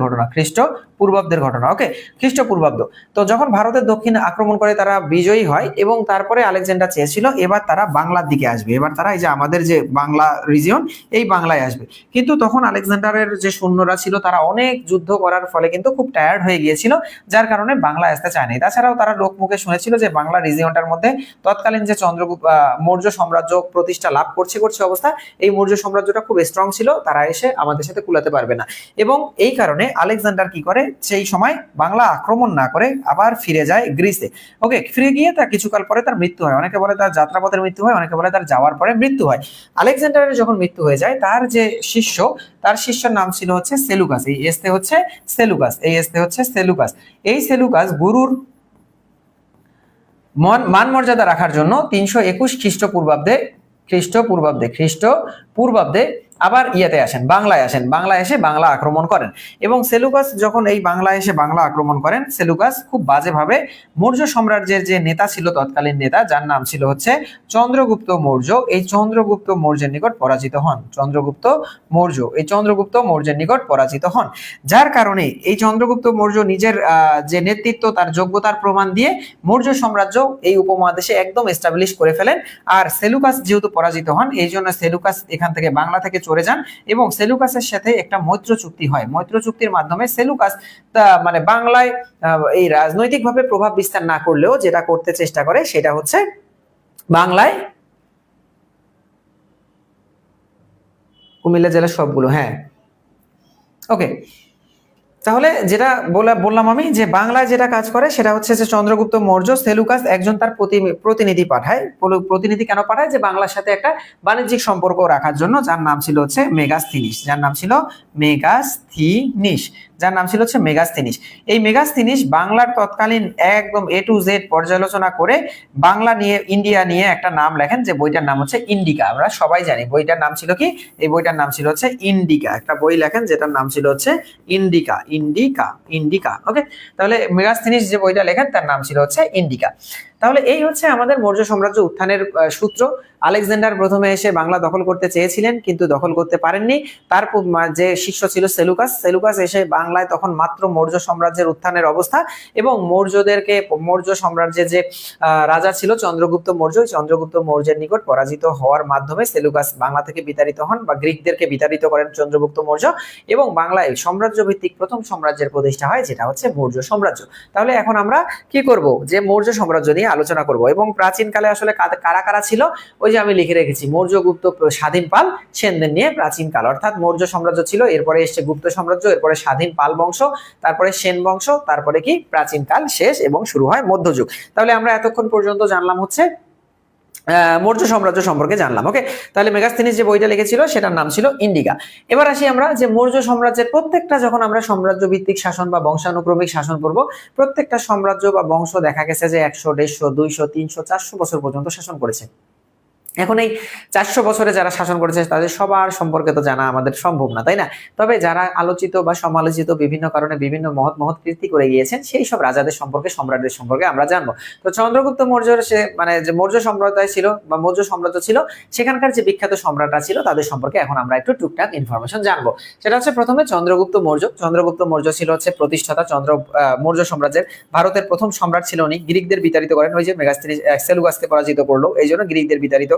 ঘটনা। ওকে, খ্রিস্টপূর্বাব্দ। তো যখন ভারতের দক্ষিণ আক্রমণ করে, তারা বিজয়ী হয়, এবং তারপরে আলেকজান্ডার চেয়েছিল এবার তারা বাংলার দিকে আসবে, এবার তারা এই যে আমাদের যে বাংলা রিজিয়ন, এই বাংলায় আসবে। কিন্তু তখন আলেকজান্ডারের যে সৈন্যরা ছিল, তারা অনেক যুদ্ধ করার ফলে কিন্তু খুব টায়ার্ড হয়ে গিয়েছিল, যার কারণে বাংলায় আসতে চায়নি। তাছাড়াও তারা মুখে শুনেছিল যে বাংলা রিজিয়নটার মধ্যে তৎকালীন যে মৌর্য সাম্রাজ্য প্রতিষ্ঠা লাভ করছে অবস্থা, এই মৌর্য সাম্রাজ্যটা খুব স্ট্রং ছিল, তারা এসে আমাদের সাথে কুলাতে পারবে না। এবং এই কারণে আলেকজান্ডার কি করে, সেই সময় বাংলা আক্রমণ না করে আবার ফিরে যায় গ্রিসে। ওকে, ফিরে গিয়ে তার কিছুকাল পরে তার মৃত্যু হয়। অনেকে বলে তার যাত্রাপথের মৃত্যু হয়, অনেকে বলে তার যাওয়ার পরে মৃত্যু হয়। আলেকজান্ডারের যখন মৃত্যু হয়ে যায়, তার যে শিষ্য, তার শিষ্যের নাম ছিল হচ্ছে সেলুকাস। এই এসতে হচ্ছে সেলুকাস, এই সেলুকাস গুরুর মান মর্যাদা রাখার জন্য 321 খ্রিস্টপূর্বাব্দে আবার ইয়াতে আসেন, বাংলায় আসেন, বাংলায় এসে বাংলা আক্রমণ করেন। এবং সেলুকাস যখন এই বাংলায় এসে বাংলা আক্রমণ করেন, সেলুকাস খুব বাজেভাবে মৌর্য সাম্রাজ্যের যে নেতা ছিল, তৎকালীন নেতা, যার নাম ছিল হচ্ছে চন্দ্রগুপ্ত মৌর্য, এই চন্দ্রগুপ্ত মৌর্যের নিকট পরাজিত হন। চন্দ্রগুপ্ত মৌর্যের নিকট পরাজিত হন, যার কারণে এই চন্দ্রগুপ্ত মৌর্য নিজের যে নেতৃত্ব, তার যোগ্যতার প্রমাণ দিয়ে মৌর্য সাম্রাজ্য এই উপমহাদেশে একদম এস্টাবলিশ করে ফেলেন। আর সেলুকাস যেহেতু পরাজিত হন, এই জন্য সেলুকাস এখান থেকে বাংলা থেকে চলে যান এবং সেলুকাসের সাথে একটা মৈত্র চুক্তি হয়। মৈত্র চুক্তির মাধ্যমে সেলুকাস মানে বাংলায় এই রাজনৈতিকভাবে প্রভাব বিস্তার না করলেও যেটা করতে চেষ্টা করে সেটা হচ্ছে বাংলায়, কুমিল্লা জেলার সবগুলো, হ্যাঁ ওকে। তাহলে যেটা বললাম আমি, যে বাংলায় যেটা কাজ করে সেটা হচ্ছে যে চন্দ্রগুপ্ত মৌর্য, সেলুকাস একজন তার প্রতিনিধি পাঠায়। প্রতিনিধি কেন পাঠায়? যে বাংলার সাথে একটা বাণিজ্যিক সম্পর্ক রাখার জন্য, যার নাম ছিল হচ্ছে মেগাস্থিনিস। এই মেগাস্থিনিস বাংলার তৎকালীন একদম A to Z পর্যালোচনা করে বাংলা নিয়ে, ইন্ডিয়া নিয়ে একটা নাম লেখেন, যে বইটার নাম হচ্ছে ইন্ডিকা। আমরা সবাই জানি বইটার নাম ছিল কি? এই বইটার নাম ছিল হচ্ছে ইন্ডিকা। একটা বই লেখেন যেটার নাম ছিল হচ্ছে ইন্ডিকা। ওকে, তাহলে মেগাস্থিনিস যে বইটা লেখেন তার নাম ছিল হচ্ছে ইন্ডিকা। তাহলে এই হচ্ছে আমাদের মৌর্য সাম্রাজ্য উত্থানের সূত্র। আলেকজান্ডার প্রথমে এসে বাংলা দখল করতে চেয়েছিলেন, কিন্তু দখল করতে পারেননি। তার যে শিষ্য ছিল সেলুকাস এসে বাংলায় তখন মাত্র মৌর্য সাম্রাজ্যের উত্থানের অবস্থা, এবং মৌর্য সাম্রাজ্যের যে রাজা ছিল চন্দ্রগুপ্ত মৌর্যের নিকট পরাজিত হওয়ার মাধ্যমে সেলুকাস বাংলা থেকে বিতাড়িত হন, বা গ্রিকদেরকে বিতাড়িত করেন চন্দ্রগুপ্ত মৌর্য, এবং বাংলায় সাম্রাজ্য ভিত্তিক প্রথম সাম্রাজ্যের প্রতিষ্ঠা হয়, যেটা হচ্ছে মৌর্য সাম্রাজ্য। তাহলে এখন আমরা কি করব? যে মৌর্য সাম্রাজ্য নিয়ে আলোচনা করব। এবং প্রাচীনকালে আসলে কারা কারা ছিল, ওই যে আমি লিখে রেখেছি, মৌর্য, গুপ্ত, স্বাধীন, পাল, সেনদের নিয়ে প্রাচীনকাল, অর্থাৎ মৌর্য সাম্রাজ্য ছিল, এরপরে এসছে গুপ্ত সাম্রাজ্য, এরপরে স্বাধীন পাল বংশ, তারপরে সেন বংশ, তারপরে কি প্রাচীনকাল শেষ এবং শুরু হয় মধ্যযুগ। তাহলে আমরা এতক্ষণ পর্যন্ত জানলাম হচ্ছে মৌর্য সাম্রাজ্য সম্পর্কে জানলাম। ওকে, তাহলে মেগাস্থিনিস যে বইটা লিখেছিল সেটার নাম ছিল ইন্ডিকা। এবার আসি আমরা যে মৌর্য সাম্রাজ্যের প্রত্যেকটা, যখন আমরা সাম্রাজ্য ভিত্তিক শাসন বা বংশানুক্রমিক শাসন করব, প্রত্যেকটা সাম্রাজ্য বা বংশ দেখা গেছে যে 100, 150, 200, 300, 400 বছর পর্যন্ত শাসন করেছে। এখন এই 400 বছরে যারা শাসন করেছে তাদের সবার সম্পর্কে তো জানা আমাদের সম্ভব না, তাই না? তবে যারা আলোচিত বা সমালোচিত, বিভিন্ন কারণে বিভিন্ন মহৎ কীর্তি করে গিয়েছেন, সেই সব রাজাদের সম্পর্কে, সম্রাটদের সম্পর্কে আমরা জানবো। তো চন্দ্রগুপ্ত মৌর্যের মানে যে মৌর্য সম্প্রদায় ছিল বা মৌর্য সাম্রাজ্য ছিল, সেখানকার যে বিখ্যাত সম্রাটরা ছিল তাদের সম্পর্কে এখন আমরা একটু টুকটাক ইনফরমেশন জানবো। সেটা হচ্ছে প্রথমে চন্দ্রগুপ্ত মৌর্য ছিল হচ্ছে প্রতিষ্ঠাতা মৌর্য সাম্রাজ্যের। ভারতের প্রথম সম্রাট ছিল উনি। গ্রিকদের বিতাড়িত করেন, ওই যে মেগাস্থিনিস সেলুকাসকে পরাজিত করলো, এই জন্য গ্রিকদের বিতাড়িত।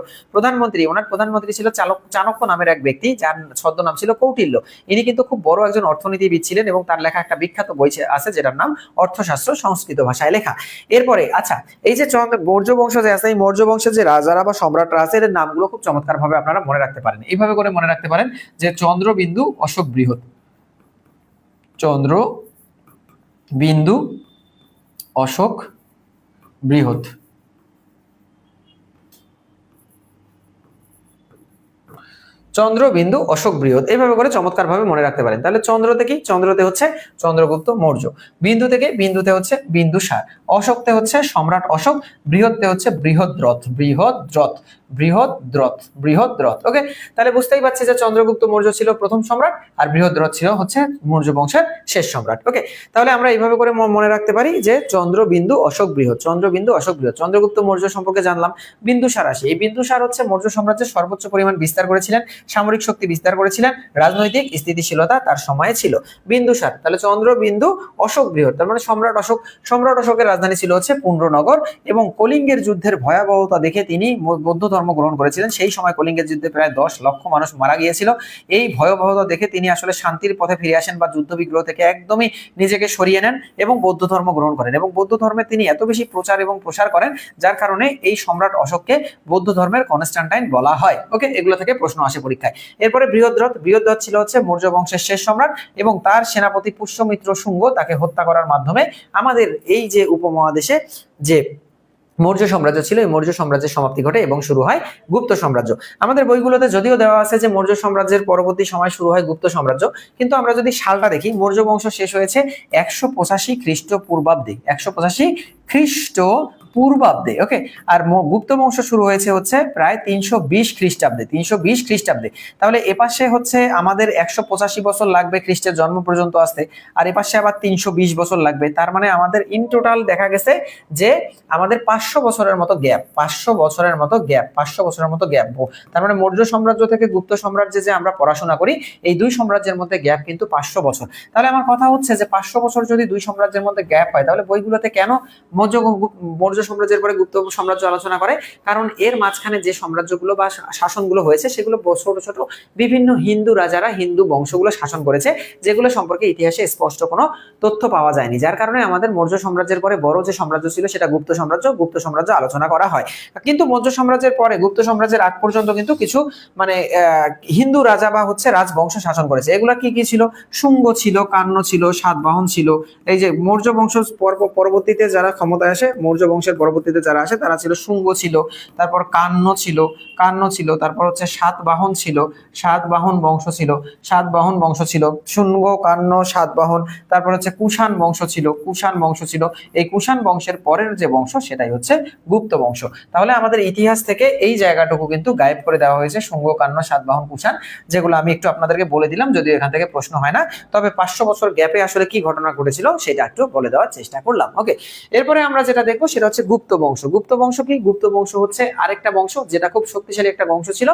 ওনার প্রধানমন্ত্রী ছিল চাণক্য নামের এক ব্যক্তি, যার ছদ্মনাম ছিল কৌটিল্য। ইনি কিন্তু খুব বড় একজন অর্থনীতিবিদ ছিলেন, এবং তার লেখা একটা বিখ্যাত বই আছে যেটার নাম অর্থশাস্ত্র, সংস্কৃত ভাষায় লেখা। এরপরে আচ্ছা, এই যে মৌর্য বংশ যে আছে, এই মৌর্য বংশের যে রাজারা বা সম্রাটরা আছে, এদের নামগুলো খুব চমৎকার ভাবে আপনারা মনে রাখতে পারেন। এইভাবে করে মনে রাখতে পারেন যে চন্দ্রবিন্দু, অশোক, বৃহৎ। চন্দ্রবিন্দু, অশোক, বৃহৎ। চন্দ্রবিন্দু, অশোক, বৃহৎ, এইভাবে করে চমৎকার ভাবে মনে রাখতে পারেন। তাহলে চন্দ্রতে কি? চন্দ্রতে হচ্ছে চন্দ্রগুপ্ত মৌর্য। বিন্দুতে হচ্ছে বিন্দুসার। অশোকতে হচ্ছে সম্রাট অশোক। বৃহৎতে হচ্ছে বৃহদ্রথ। ওকে, তাহলে বুঝতেই পারছি যে চন্দ্রগুপ্ত মৌর্য ছিল প্রথম সম্রাট, আর বৃহদ্রথ ছিল হচ্ছে মৌর্য বংশের শেষ সম্রাট। ওকে, তাহলে আমরা এইভাবে করে মনে রাখতে পারি যে চন্দ্রবিন্দু, অশোক, বৃহৎ। চন্দ্রগুপ্ত মৌর্য সম্পর্কে জানলাম। বিন্দুসার আসে। এই বিন্দুসার হচ্ছে মৌর্য সাম্রাজ্যের সর্বোচ্চ পরিমাণ বিস্তার করেছিলেন, সামরিক শক্তি বিস্তার করেছিলেন, রাজনৈতিক স্থিতিশীলতা তার সময়ে ছিল। বিন্দুসার, তাহলে চন্দ্রবিন্দু, অশোক, বৃহৎ, তার মানে সম্রাট অশোকের রাজধানী ছিল হচ্ছে পুণ্ড্রনগর, এবং কলিঙ্গের যুদ্ধের ভয়াবহতা দেখে তিনি বৌদ্ধ ধর্ম গ্রহণ করেছিলেন। সেই সময় কলিঙ্গের যুদ্ধে প্রায় 10 লক্ষ মানুষ মারা গিয়েছিল। এই ভয়াবহতা দেখে তিনি আসলে শান্তির পথে ফিরে আসেন, বা যুদ্ধ বিগ্রহ থেকে একদমই নিজেকে সরিয়ে নেন এবং বৌদ্ধ ধর্ম গ্রহণ করেন। এবং বৌদ্ধ ধর্মে তিনি এত বেশি প্রচার এবং প্রসার করেন, যার কারণে এই সম্রাট অশোককে বৌদ্ধ ধর্মের কনস্ট্যান্টাইন বলা হয়। ওকে, এগুলো থেকে প্রশ্ন আসে পরীক্ষায়। এরপরে বৃহদ্রথ ছিল হচ্ছে মৌর্য বংশের শেষ সম্রাট, এবং তার সেনাপতি পুষ্যমিত্র শুঙ্গ তাকে হত্যা করার মাধ্যমে আমাদের এই যে উপমহাদেশে যে মৌর্য সাম্রাজ্য ছিল, এই মৌর্য সাম্রাজ্যের সমাপ্তি ঘটে এবং শুরু হয় গুপ্ত সাম্রাজ্য। আমাদের বইগুলোতে যদিও দেওয়া আছে যে মৌর্য সাম্রাজ্যের পরবর্তী সময় শুরু হয় গুপ্ত সাম্রাজ্য, কিন্তু আমরা যদি সালটা দেখি, মৌর্য বংশ শেষ হয়েছে 185 খ্রিস্টপূর্বাব্দে। 185 পূর্বাব্দে। ওকে, আর গুপ্ত বংশ শুরু হয়েছে হচ্ছে প্রায় 320 খ্রিস্টাব্দে, 320 খ্রিস্টাব্দে। তাহলে এপাশে হচ্ছে আমাদের 185 বছর লাগবে খ্রিস্টের জন্ম পর্যন্ত আসতে, আর এপাশে আবার 320 বছর লাগবে। তার মানে আমাদের ইন টোটাল দেখা গেছে যে আমাদের 500 বছরের মতো গ্যাপ, 500 বছরের মতো গ্যাপ, 500 বছরের মতো গ্যাপ। তার মানে মৌর্য সাম্রাজ্য থেকে গুপ্ত সাম্রাজ্যে যে আমরা পড়াশোনা করি, এই দুই সাম্রাজ্যের মধ্যে গ্যাপ কিন্তু 500 বছর। তাহলে আমার কথা হচ্ছে যে 500 বছর যদি দুই সাম্রাজ্যের মধ্যে গ্যাপ হয়, তাহলে বইগুলোতে কেন মৌর্য সাম্রাজ্যের পরে গুপ্ত সাম্রাজ্য আলোচনা করে? কারণ এর মাঝখানে যে সাম্রাজ্যগুলো বা শাসনগুলো হয়েছে সেগুলো ছোট ছোট বিভিন্ন হিন্দু রাজারা, হিন্দু বংশগুলো শাসন করেছে, যেগুলো সম্পর্কে ইতিহাসে স্পষ্ট কোনো তথ্য পাওয়া যায়নি। যার কারণে আমাদের মৌর্য সাম্রাজ্যের পরে বড় যে সাম্রাজ্য ছিল সেটা গুপ্ত সাম্রাজ্য, গুপ্ত সাম্রাজ্য আলোচনা করা হয়। কিন্তু মৌর্য সাম্রাজ্যের পরে গুপ্ত সাম্রাজ্যের আগ পর্যন্ত কিন্তু কিছু মানে হিন্দু রাজা বা হচ্ছে রাজবংশ শাসন করেছে। এগুলা কি কি ছিল? শুঙ্গ ছিল, কান্ন ছিল, সাতবাহন ছিল। এই যে মৌর্য বংশ পরবর্তীতে যারা ক্ষমতায় আসে, মৌর্য বংশের পরবর্তীতে যারা আসে তারা ছিল শুঙ্গ ছিল, তারপর কান্ন ছিল, তারপর হচ্ছে সাতবাহন ছিল, সাতবাহন বংশ ছিল, সাতবাহন বংশ ছিল, শুঙ্গ, কান্ন, সাতবাহন। তারপর হচ্ছে কুষাণ বংশ ছিল, কুষাণ বংশ ছিল। এই কুষাণ বংশের পরের যে বংশ সেটাই হচ্ছে গুপ্ত বংশ। তাহলে আমাদের ইতিহাস থেকে এই জায়গাটুকু কিন্তু গায়েব করে দেওয়া হয়েছে, শুঙ্গ, কান্ন, সাতবাহন, কুষাণ, যেগুলো আমি একটু আপনাদেরকে বলে দিলাম, যদিও এখান থেকে প্রশ্ন হয় না। তবে 500 বছর গ্যাপে আসলে কি ঘটনা ঘটেছিল সেটা একটু বলে দেওয়ার চেষ্টা করলাম। ওকে, এরপরে আমরা যেটা দেখবো সেটা হচ্ছে গুপ্ত বংশ। গুপ্ত বংশ কি? গুপ্ত বংশ হচ্ছে আরেকটা বংশ যেটা খুব শক্তিশালী একটা বংশ ছিল।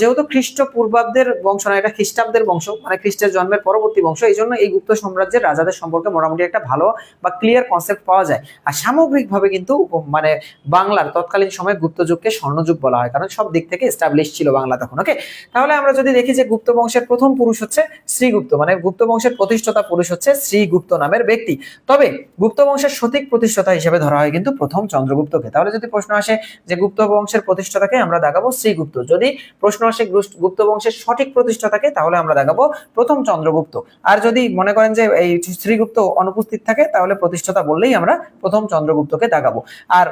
যেহেতু খ্রিস্ট পূর্বাব্দের বংশ না, এটা খ্রিস্টাব্দের বংশ, মানে খ্রিস্টের জন্মের পরবর্তী বংশ, এই জন্য এই গুপ্ত সাম্রাজ্যের রাজাদের সম্পর্কে মোটামুটি একটা ভালো বা ক্লিয়ার কনসেপ্ট পাওয়া যায়। আর সামগ্রিকভাবে কিন্তু মানে বাংলার তৎকালীন সময় গুপ্ত যুগকে স্বর্ণযুগ বলা হয়, কারণ সব দিক থেকে এস্টাবলিশ ছিল বাংলা তখন। ওকে, তাহলে আমরা যদি দেখি যে গুপ্ত বংশের প্রথম পুরুষ হচ্ছে শ্রীগুপ্ত, মানে গুপ্ত বংশের প্রতিষ্ঠাতা পুরুষ হচ্ছে শ্রীগুপ্ত নামের ব্যক্তি। তবে গুপ্ত বংশের সঠিক প্রতিষ্ঠাতা হিসেবে ধরা হয় কিন্তু প্রথম চন্দ্রগুপ্তকে। তাহলে যদি প্রশ্ন আসে যে গুপ্ত বংশের প্রতিষ্ঠাতাকে, আমরা দেখাবো শ্রীগুপ্ত। যদি প্রশ্ন আসে গুপ্ত বংশের সঠিক প্রতিষ্ঠাতাকে, তাহলে আমরা দেখাবো প্রথম চন্দ্রগুপ্ত। আর যদি মনে করেন যে এই শ্রীগুপ্ত অনুপস্থিত থাকে, তাহলে প্রতিষ্ঠাতা বললেই আমরা প্রথম চন্দ্রগুপ্তকে দেখাবো। আর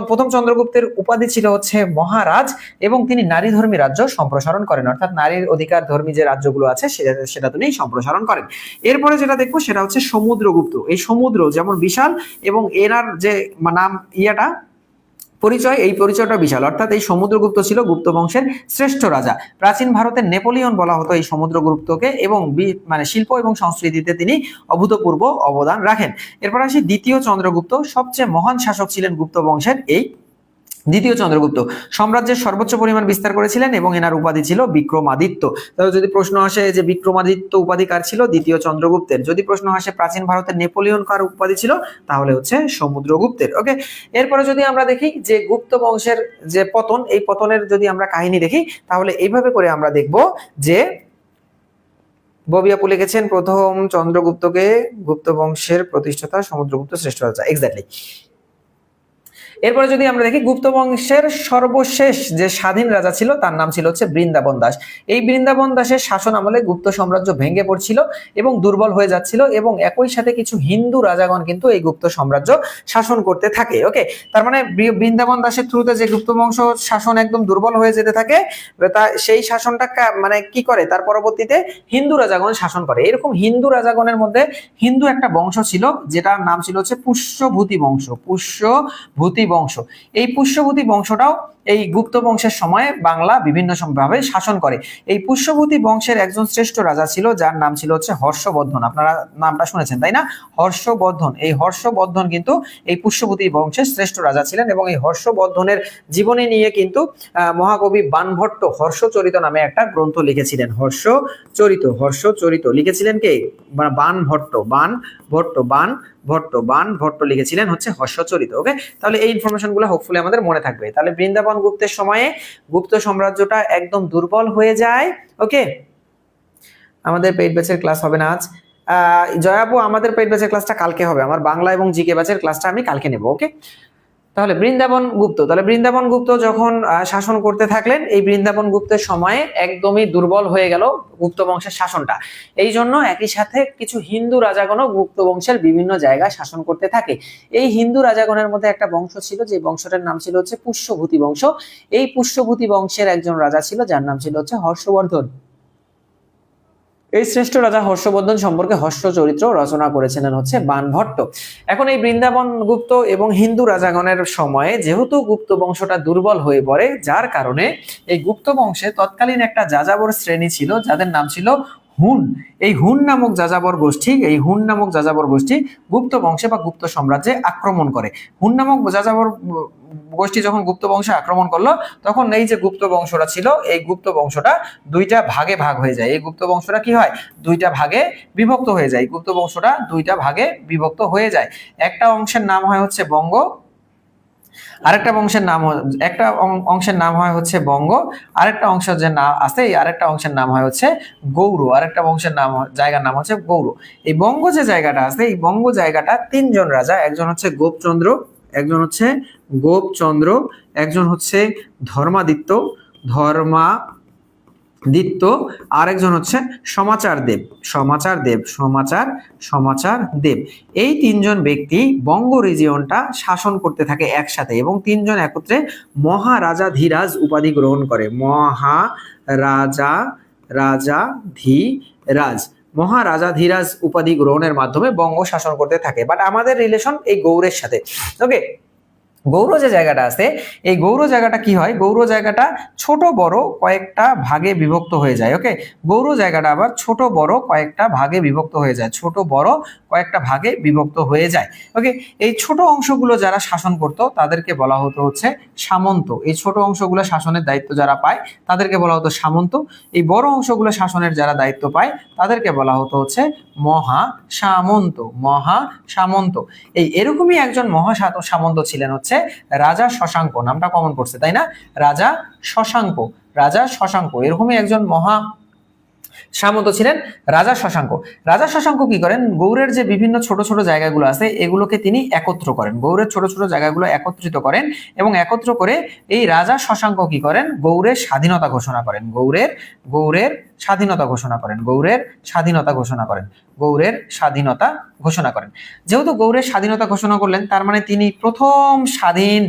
প্রথম চন্দ্রগুপ্তের উপাধি ছিল হচ্ছে মহারাজ, এবং তিনি নারী ধর্মী রাজ্য সম্প্রসারণ করেন, অর্থাৎ নারীর অধিকার ধর্মী যে রাজ্যগুলো আছে সেটা তিনি সম্প্রসারণ করেন। এরপরে যেটা দেখবো সেটা হচ্ছে সমুদ্রগুপ্ত। এই সমুদ্র যেমন বিশাল, এবং এনার যে নাম পরিচয়, এই পরিচয়টা বিশাল, অর্থাৎ এই সমুদ্রগুপ্ত ছিল গুপ্ত বংশের শ্রেষ্ঠ রাজা। প্রাচীন ভারতের নেপোলিয়ন বলা হতো এই সমুদ্রগুপ্তকে, এবং মানে শিল্প এবং সংস্কৃতিতে তিনি অভূতপূর্ব অবদান রাখেন। এরপর আসি দ্বিতীয় চন্দ্রগুপ্ত। সবচেয়ে মহান শাসক ছিলেন গুপ্ত বংশের এই দ্বিতীয় চন্দ্রগুপ্ত। সাম্রাজ্যের সর্বোচ্চ পরিমাণ বিস্তার করেছিলেন, এবং এনার উপাধি ছিল বিক্রমাদিত্য। তাহলে যদি প্রশ্ন আসে যে বিক্রমাদিত্য উপাধি কার ছিল? দ্বিতীয় চন্দ্রগুপ্তের। যদি প্রশ্ন আসে প্রাচীন ভারতের নেপোলিয়ন কার উপাধি ছিল, তাহলে হচ্ছে সমুদ্রগুপ্তের। ওকে, এরপরে যদি আমরা দেখি যে গুপ্ত বংশের যে পতন, এই পতনের যদি আমরা কাহিনী দেখি, তাহলে এইভাবে করে আমরা দেখব যে ববিয়াপু লিখেছেন প্রথম চন্দ্রগুপ্তকে গুপ্ত বংশের প্রতিষ্ঠাতা সমুদ্রগুপ্ত শ্রেষ্ঠ রাজা। এক্স্যাক্টলি। এরপরে যদি আমরা দেখি গুপ্ত বংশের সর্বশেষ যে স্বাধীন রাজা ছিল তার নাম ছিল হচ্ছে বৃন্দাবন দাস। এই বৃন্দাবন দাসের শাসন আমলে গুপ্ত সাম্রাজ্য ভেঙে পড়ছিল এবং দুর্বল হয়ে যাচ্ছিল, এবং একই সাথে কিছু হিন্দু রাজাগণ কিন্তু এই গুপ্ত সাম্রাজ্য শাসন করতে থাকে। ওকে, তার মানে বৃন্দাবন দাসের থ্রুতে যে গুপ্ত বংশ শাসন একদম দুর্বল হয়ে যেতে থাকে, সেই শাসনটা মানে কি করে, তার পরবর্তীতে হিন্দু রাজাগণ শাসন করে। এরকম হিন্দু রাজাগণের মধ্যে হিন্দু একটা বংশ ছিল যেটার নাম ছিল হচ্ছে পুষ্যভূতি বংশ। পুষ্যভূতি বংশ, এই পুষ্যভূতি বংশটাও এই গুপ্ত বংশের সময় বাংলা বিভিন্ন ভাবে শাসন করে। এই পুষ্যভূতি বংশের একজন শ্রেষ্ঠ রাজা ছিল যার নাম ছিল হচ্ছে হর্ষবর্ধন। আপনারা নামটা শুনেছেন তাই না? হর্ষবর্ধন। এই হর্ষবর্ধন কিন্তু এই পুষ্যভূতি বংশের শ্রেষ্ঠ রাজা ছিলেন, এবং এই হর্ষবর্ধনের জীবনী নিয়ে কিন্তু মহাকবি বাণভট্ট হর্ষচরিত নামে একটা গ্রন্থ লিখেছিলেন। হর্ষচরিত লিখেছিলেন কে? বাণভট্ট লিখেছিলেন হচ্ছে হর্ষচরিত। ওকে, তাহলে এই ইনফরমেশন গুলো হোপফুলি আমাদের মনে থাকবে। তাহলে বৃন্দাবন গুপ্তের সময়ে গুপ্ত সাম্রাজ্যটা একদম দুর্বল হয়ে যায়। ওকে, আমাদের পেইড ব্যাচের ক্লাস হবে না আজ। জয়াপু, আমাদের পেইড ব্যাচের ক্লাসটা কালকে হবে। আমার বাংলা এবং জিকে ব্যাচের ক্লাসটা আমি কালকে নেব। ওকে, তাহলে বৃন্দাবন গুপ্ত যখন শাসন করতে থাকলেন, এই বৃন্দাবন গুপ্তের সময়ে একদমই দুর্বল হয়ে গেল গুপ্ত বংশের শাসনটা। এই জন্য একই সাথে কিছু হিন্দু রাজাগণও গুপ্ত বংশের বিভিন্ন জায়গায় শাসন করতে থাকে। এই হিন্দু রাজাগণের মধ্যে একটা বংশ ছিল যে বংশটার নাম ছিল হচ্ছে পুষ্যভূতি বংশ। এই পুষ্যভূতি বংশের একজন রাজা ছিল যার নাম ছিল হচ্ছে হর্ষবর্ধন। এই শ্রেষ্ঠ রাজা হর্ষবর্ধন সম্পর্কে হর্ষ চরিত্র রচনা করেছিলেন হচ্ছে বাণভট্ট। এখন এই বৃন্দাবন গুপ্ত এবং হিন্দু রাজাগণের সময়ে যেহেতু গুপ্ত বংশটা দুর্বল হয়ে পড়ে, যার কারণে এই গুপ্ত বংশে তৎকালীন একটা যাযাবর শ্রেণী ছিল যাদের নাম ছিল হুন। এই হুন নামক যাযাবর গোষ্ঠী গুপ্ত বংশে বা গুপ্ত সাম্রাজ্যে আক্রমণ করে। হুন নামক যাযাবর গোষ্ঠী যখন গুপ্ত বংশে আক্রমণ করলো, তখন এই যে গুপ্ত বংশটা ছিল, এই গুপ্ত বংশটা দুইটা ভাগে ভাগ হয়ে যায়। এই গুপ্ত বংশটা কি হয়, দুইটা ভাগে বিভক্ত হয়ে যায়। গুপ্ত বংশটা দুইটা ভাগে বিভক্ত হয়ে যায়। একটা অংশের নাম হয় হচ্ছে বঙ্গ, আরেকটা অংশের নাম হয় হচ্ছে বঙ্গ, আরেকটা অংশের যে নাম আছে এই আরেকটা অংশের নাম হয় হচ্ছে গৌড়, আরেকটা বংশের নাম জায়গার নাম হচ্ছে গৌড়। এই বঙ্গ যে জায়গাটা আছে, এই বঙ্গ জায়গাটা তিনজন রাজা, একজন হচ্ছে গোপচন্দ্র, একজন হচ্ছে ধর্মাদিত্য, আরেকজন হচ্ছে সমাচার দেব। এই তিনজন ব্যক্তি বঙ্গ রিজিয়নটা শাসন করতে থাকে একসাথে, এবং তিনজন একত্রে মহারাজাধিরাজ উপাধি গ্রহণ করে। মহারাজাধিরাজ উপাধি গ্রহণের মাধ্যমে বঙ্গ শাসন করতে থাকে। বাট আমাদের রিলেশন এই গৌড়ের সাথে। ওকে, গৌড় যে জায়গাটা আছে, এই গৌড় জায়গাটা কি হয়, গৌড় জায়গাটা ছোট বড় কয়েকটা ভাগে বিভক্ত হয়ে যায়। ওকে, গৌড় জায়গাটা আবার ছোট বড় কয়েকটা ভাগে বিভক্ত হয়ে যায়। ওকে, এই ছোট অংশগুলো যারা শাসন করতো তাদেরকে বলা হতো হচ্ছে সামন্ত। এই ছোট অংশগুলো শাসনের দায়িত্ব যারা পায় তাদেরকে বলা হতো সামন্ত। এই বড় অংশগুলো শাসনের যারা দায়িত্ব পায় তাদেরকে বলা হতো হচ্ছে মহাসামন্ত। এরকমই একজন সামন্ত ছিলেন হচ্ছে রাজা শশাঙ্ক। নামটা কমন পড়ছে তাই না, রাজা শশাঙ্ক। এরকমই একজন সামন্ত ছিলেন রাজা শশাঙ্ক। কি করেন, গৌড়ের যে বিভিন্ন ছোট ছোট জায়গাগুলো আছে এগুলোকে তিনি একত্র করেন, গৌড়ের ছোট ছোট জায়গাগুলো একত্রিত করেন, এবং একত্র করে এই রাজা শশাঙ্ক কি করেন, গৌড়ের স্বাধীনতা ঘোষণা করেন। যেহেতু গৌড়ের স্বাধীনতা ঘোষণা করলেন, তার মানে তিনি প্রথম স্বাধীন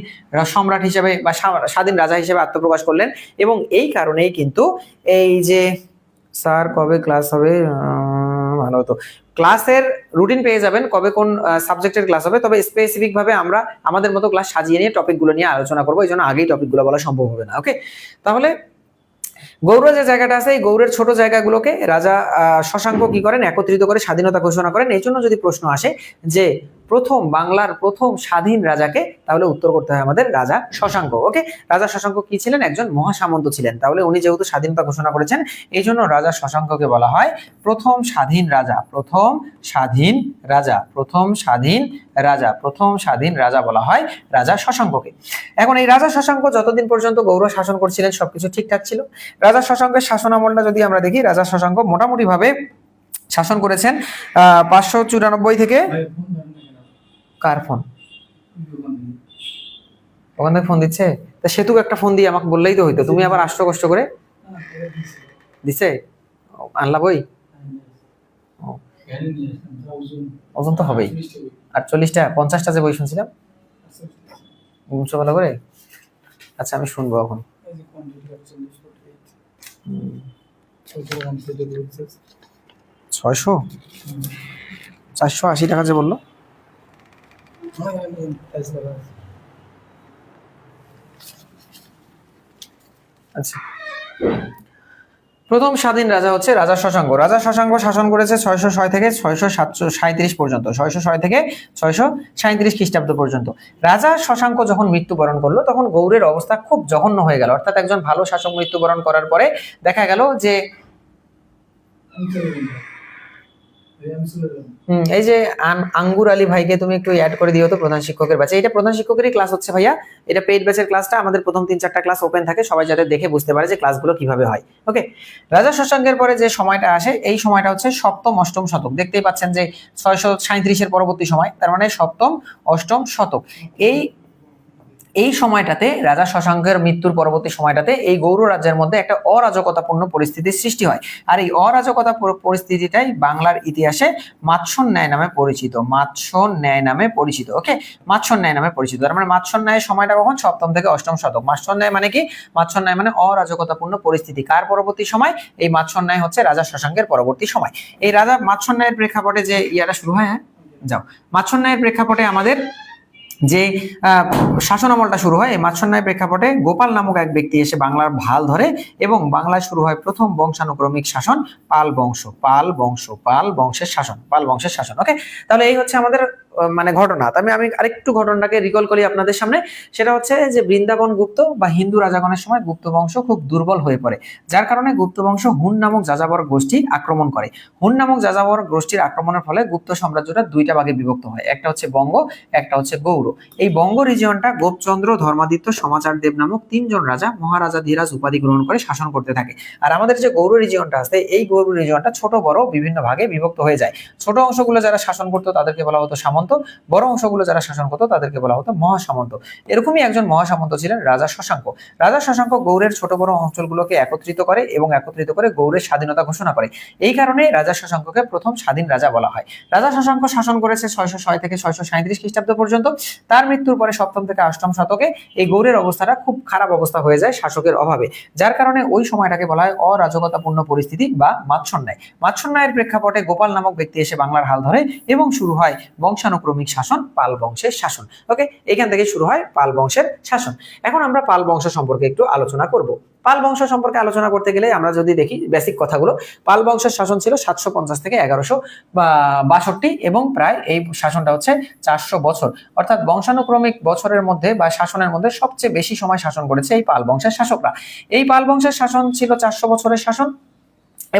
সম্রাট হিসেবে বা স্বাধীন রাজা হিসেবে আত্মপ্রকাশ করলেন। এবং এই কারণেই কিন্তু এই যে স্যার কবে ক্লাস হবে, ভালো হতো ক্লাসের রুটিন পেয়ে যাবেন কবে কোন সাবজেক্টের ক্লাস হবে, তবে স্পেসিফিক ভাবে আমরা আমাদের মতো ক্লাস সাজিয়ে নিয়ে টপিকগুলো নিয়ে আলোচনা করবো, এই জন্য আগেই টপিকগুলো বলা সম্ভব হবে না। ওকে, তাহলে গৌড় যে জায়গাটা আছে এই গৌড়ের ছোট জায়গাগুলোকে রাজা শশাঙ্ক কি করেন, একত্রিত করে স্বাধীনতা ঘোষণা করেন। এই জন্য যদি প্রশ্ন আসে যে বাংলার প্রথম স্বাধীন রাজাকে, তাহলে উত্তর করতে হয় আমাদের রাজা শশাঙ্ক। ওকে, রাজা শশাঙ্ক কি ছিলেন, একজন মহাসামন্ত ছিলেন। তাহলে উনি যেহেতু স্বাধীনতা ঘোষণা করেছেন, এই জন্য রাজা শশাঙ্ককে বলা হয় প্রথম স্বাধীন রাজা বলা হয় রাজা শশাঙ্ককে। এখন এই রাজা শশাঙ্ক যতদিন পর্যন্ত গৌড় শাসন করছিলেন সবকিছু ঠিকঠাক ছিল। রাজা শশাঙ্কের শাসন আমলটা যদি আমরা দেখি, রাজা শশাঙ্ক মোটামুটি ভাবে শাসন করেছেন 594 থেকে। কার ফোন, ওখান থেকে ফোন দিচ্ছে? তা সেতু একটা ফোন দিয়ে আমাকে বললেই তো হইতো, তুমি আবার আসছো কষ্ট করে। দিছে, আনলা বই? ওজন তো হবেই। 48টা 50টা যে বই শুনছিলাম, বুঝছো ভালো করে? আচ্ছা, আমি শুনবো এখন। 480 টাকা যে বললো। আচ্ছা, প্রথম স্বাধীন রাজা হচ্ছে রাজা শশাঙ্ক। রাজা শশাঙ্ক শাসন করেছে 606 থেকে 637 পর্যন্ত, 606 থেকে 637 খ্রিস্টাব্দ পর্যন্ত। রাজা শশাঙ্ক যখন মৃত্যুবরণ করলো তখন গৌড়ের অবস্থা খুব জঘন্য হয়ে গেল। অর্থাৎ একজন ভালো শাসক মৃত্যুবরণ করার পরে দেখা গেল যে এই যে আঙ্গুর আলী ভাইকে তুমি একটু অ্যাড করে দিও তো প্রধান শিক্ষকের ব্যাচে। এটা প্রধান শিক্ষকেরই ক্লাস হচ্ছে ভাইয়া, এটা পেইড ব্যাচের ক্লাসটা। আমাদের প্রথম 3-4টা ক্লাস ওপেন থাকে, সবাই যাতে দেখে বুঝতে পারে যে ক্লাসগুলো কিভাবে হয়। ওকে, রাজা শশাঙ্কের পরে যে সময়টা আসে এই সময়টা হচ্ছে সপ্তম অষ্টম শতক। দেখতেই পাচ্ছেন যে 637 এর পরবর্তী সময়, তার মানে সপ্তম অষ্টম শতক। এই সময়টাতে রাজা শশাঙ্কের মৃত্যুর পরবর্তী সময়টাতে এই গৌড় রাজ্যের মধ্যে একটা অরাজকতাপূর্ণ পরিস্থিতির সৃষ্টি হয়। আর এই অরাজকতা পরিস্থিতিটাই বাংলার ইতিহাসে মাৎস্যর ন্যায় নামে পরিচিত। মাৎস্যর ন্যায় নামে পরিচিত। ওকে, মাৎস্যর ন্যায় নামে পরিচিত। তার মানে মাৎস্যর ন্যায়ের সময়টা কখন? সপ্তম থেকে অষ্টম শতক। মাৎস্যর ন্যায় মানে কি? মাৎস্যর ন্যায় মানে অরাজকতাপূর্ণ পরিস্থিতি। কার পরবর্তী সময়? এই মাৎস্যর ন্যায় হচ্ছে রাজা শশাঙ্কের পরবর্তী সময়। এই রাজা মাৎস্যর ন্যায়ের প্রেক্ষাপটে যে ইয়াটা শুরু হয়, হ্যাঁ যাও, মাৎস্যর ন্যায়ের প্রেক্ষাপটে আমাদের যে শাসন আমলটা শুরু হয়, এই মাৎস্যর ন্যায় প্রেক্ষাপটে গোপাল নামক এক ব্যক্তি এসে বাংলার ভাল ধরে এবং বাংলায় শুরু হয় প্রথম বংশানুক্রমিক শাসন, পাল বংশ। পাল বংশ, পাল বংশের শাসন, পাল বংশের শাসন। ওকে, তাহলে এই হচ্ছে আমাদের মানে ঘটনা। তবে আমি আরেকটু ঘটনাটাকে রিকল করি আপনাদের সামনে। সেটা হচ্ছে যে বৃন্দাবন গুপ্ত বা হিন্দু রাজাগণের সময় গুপ্ত বংশ খুব দুর্বল হয়ে পড়ে, যার কারণে গুপ্ত বংশ হুন নামক যাযাবর গোষ্ঠী আক্রমণ করে। হুন নামক যাযাবর গোষ্ঠীর আক্রমণের ফলে গুপ্ত সাম্রাজ্যটা দুইটা ভাগে বিভক্ত হয়, একটা হচ্ছে বঙ্গ, একটা হচ্ছে গৌড়। এই বঙ্গ রিজিয়নটা গোপচন্দ্র, ধর্মাদিত্য, সমাচার দেব নামক তিনজন রাজা মহারাজা ধীরাজ উপাধি গ্রহণ করে শাসন করতে থাকে। আর আমাদের যে গৌড় রিজিয়নটা আছে, এই গৌড় রিজিয়নটা ছোট বড় বিভিন্ন ভাগে বিভক্ত হয়ে যায়। ছোট অংশগুলো যারা শাসন করতো তাদেরকে বলা হতো সামন্ত, বড় অংশগুলো যারা শাসন করতো তাদেরকে বলা হতো মহাসামন্ত। এরকমই একজন মহাসামন্ত ছিলেন রাজা শশাঙ্ক। রাজা শশাঙ্ক গৌড়ের ছোট বড় অঞ্চলগুলোকে একত্রিত করে এবং একত্রিত করে গৌড়ের স্বাধীনতা ঘোষণা করে। এই কারণে রাজা শশাঙ্ককে প্রথম স্বাধীন রাজা বলা হয়। রাজা শশাঙ্ক শাসন করেছে 606 থেকে 637 খ্রিস্টাব্দ পর্যন্ত। তার মৃত্যুর পরে সপ্তম থেকে অষ্টম শতকে এই গৌড়ের অবস্থাটা খুব খারাপ অবস্থা হয়ে যায় শাসকের অভাবে, যার কারণে ওই সময়টাকে বলা হয় অরাজকতাপূর্ণ পরিস্থিতি বা মাৎস্যর ন্যায়। মাৎস্যর ন্যায়ের প্রেক্ষাপটে গোপাল নামক ব্যক্তি এসে বাংলার হাল ধরে এবং শুরু হয় বংশানুক্রমিক শাসন, পাল বংশের শাসন। ওকে, এখান থেকে শুরু হয় পাল বংশের শাসন। এখন আমরা পাল বংশ সম্পর্কে একটু আলোচনা করব। পাল বংশ সম্পর্কে আলোচনা করতে গেলে আমরা যদি দেখি বেসিক কথাগুলো, পাল বংশের শাসন ছিল 750 থেকে 1162 এবং প্রায় এই শাসনটা হচ্ছে 400 বছর। অর্থাৎ বংশানুক্রমিক বছরের মধ্যে বা শাসনের মধ্যে সবচেয়ে বেশি সময় শাসন করেছে এই পাল বংশের শাসকরা। এই পাল বংশের শাসন ছিল 400 বছরের শাসন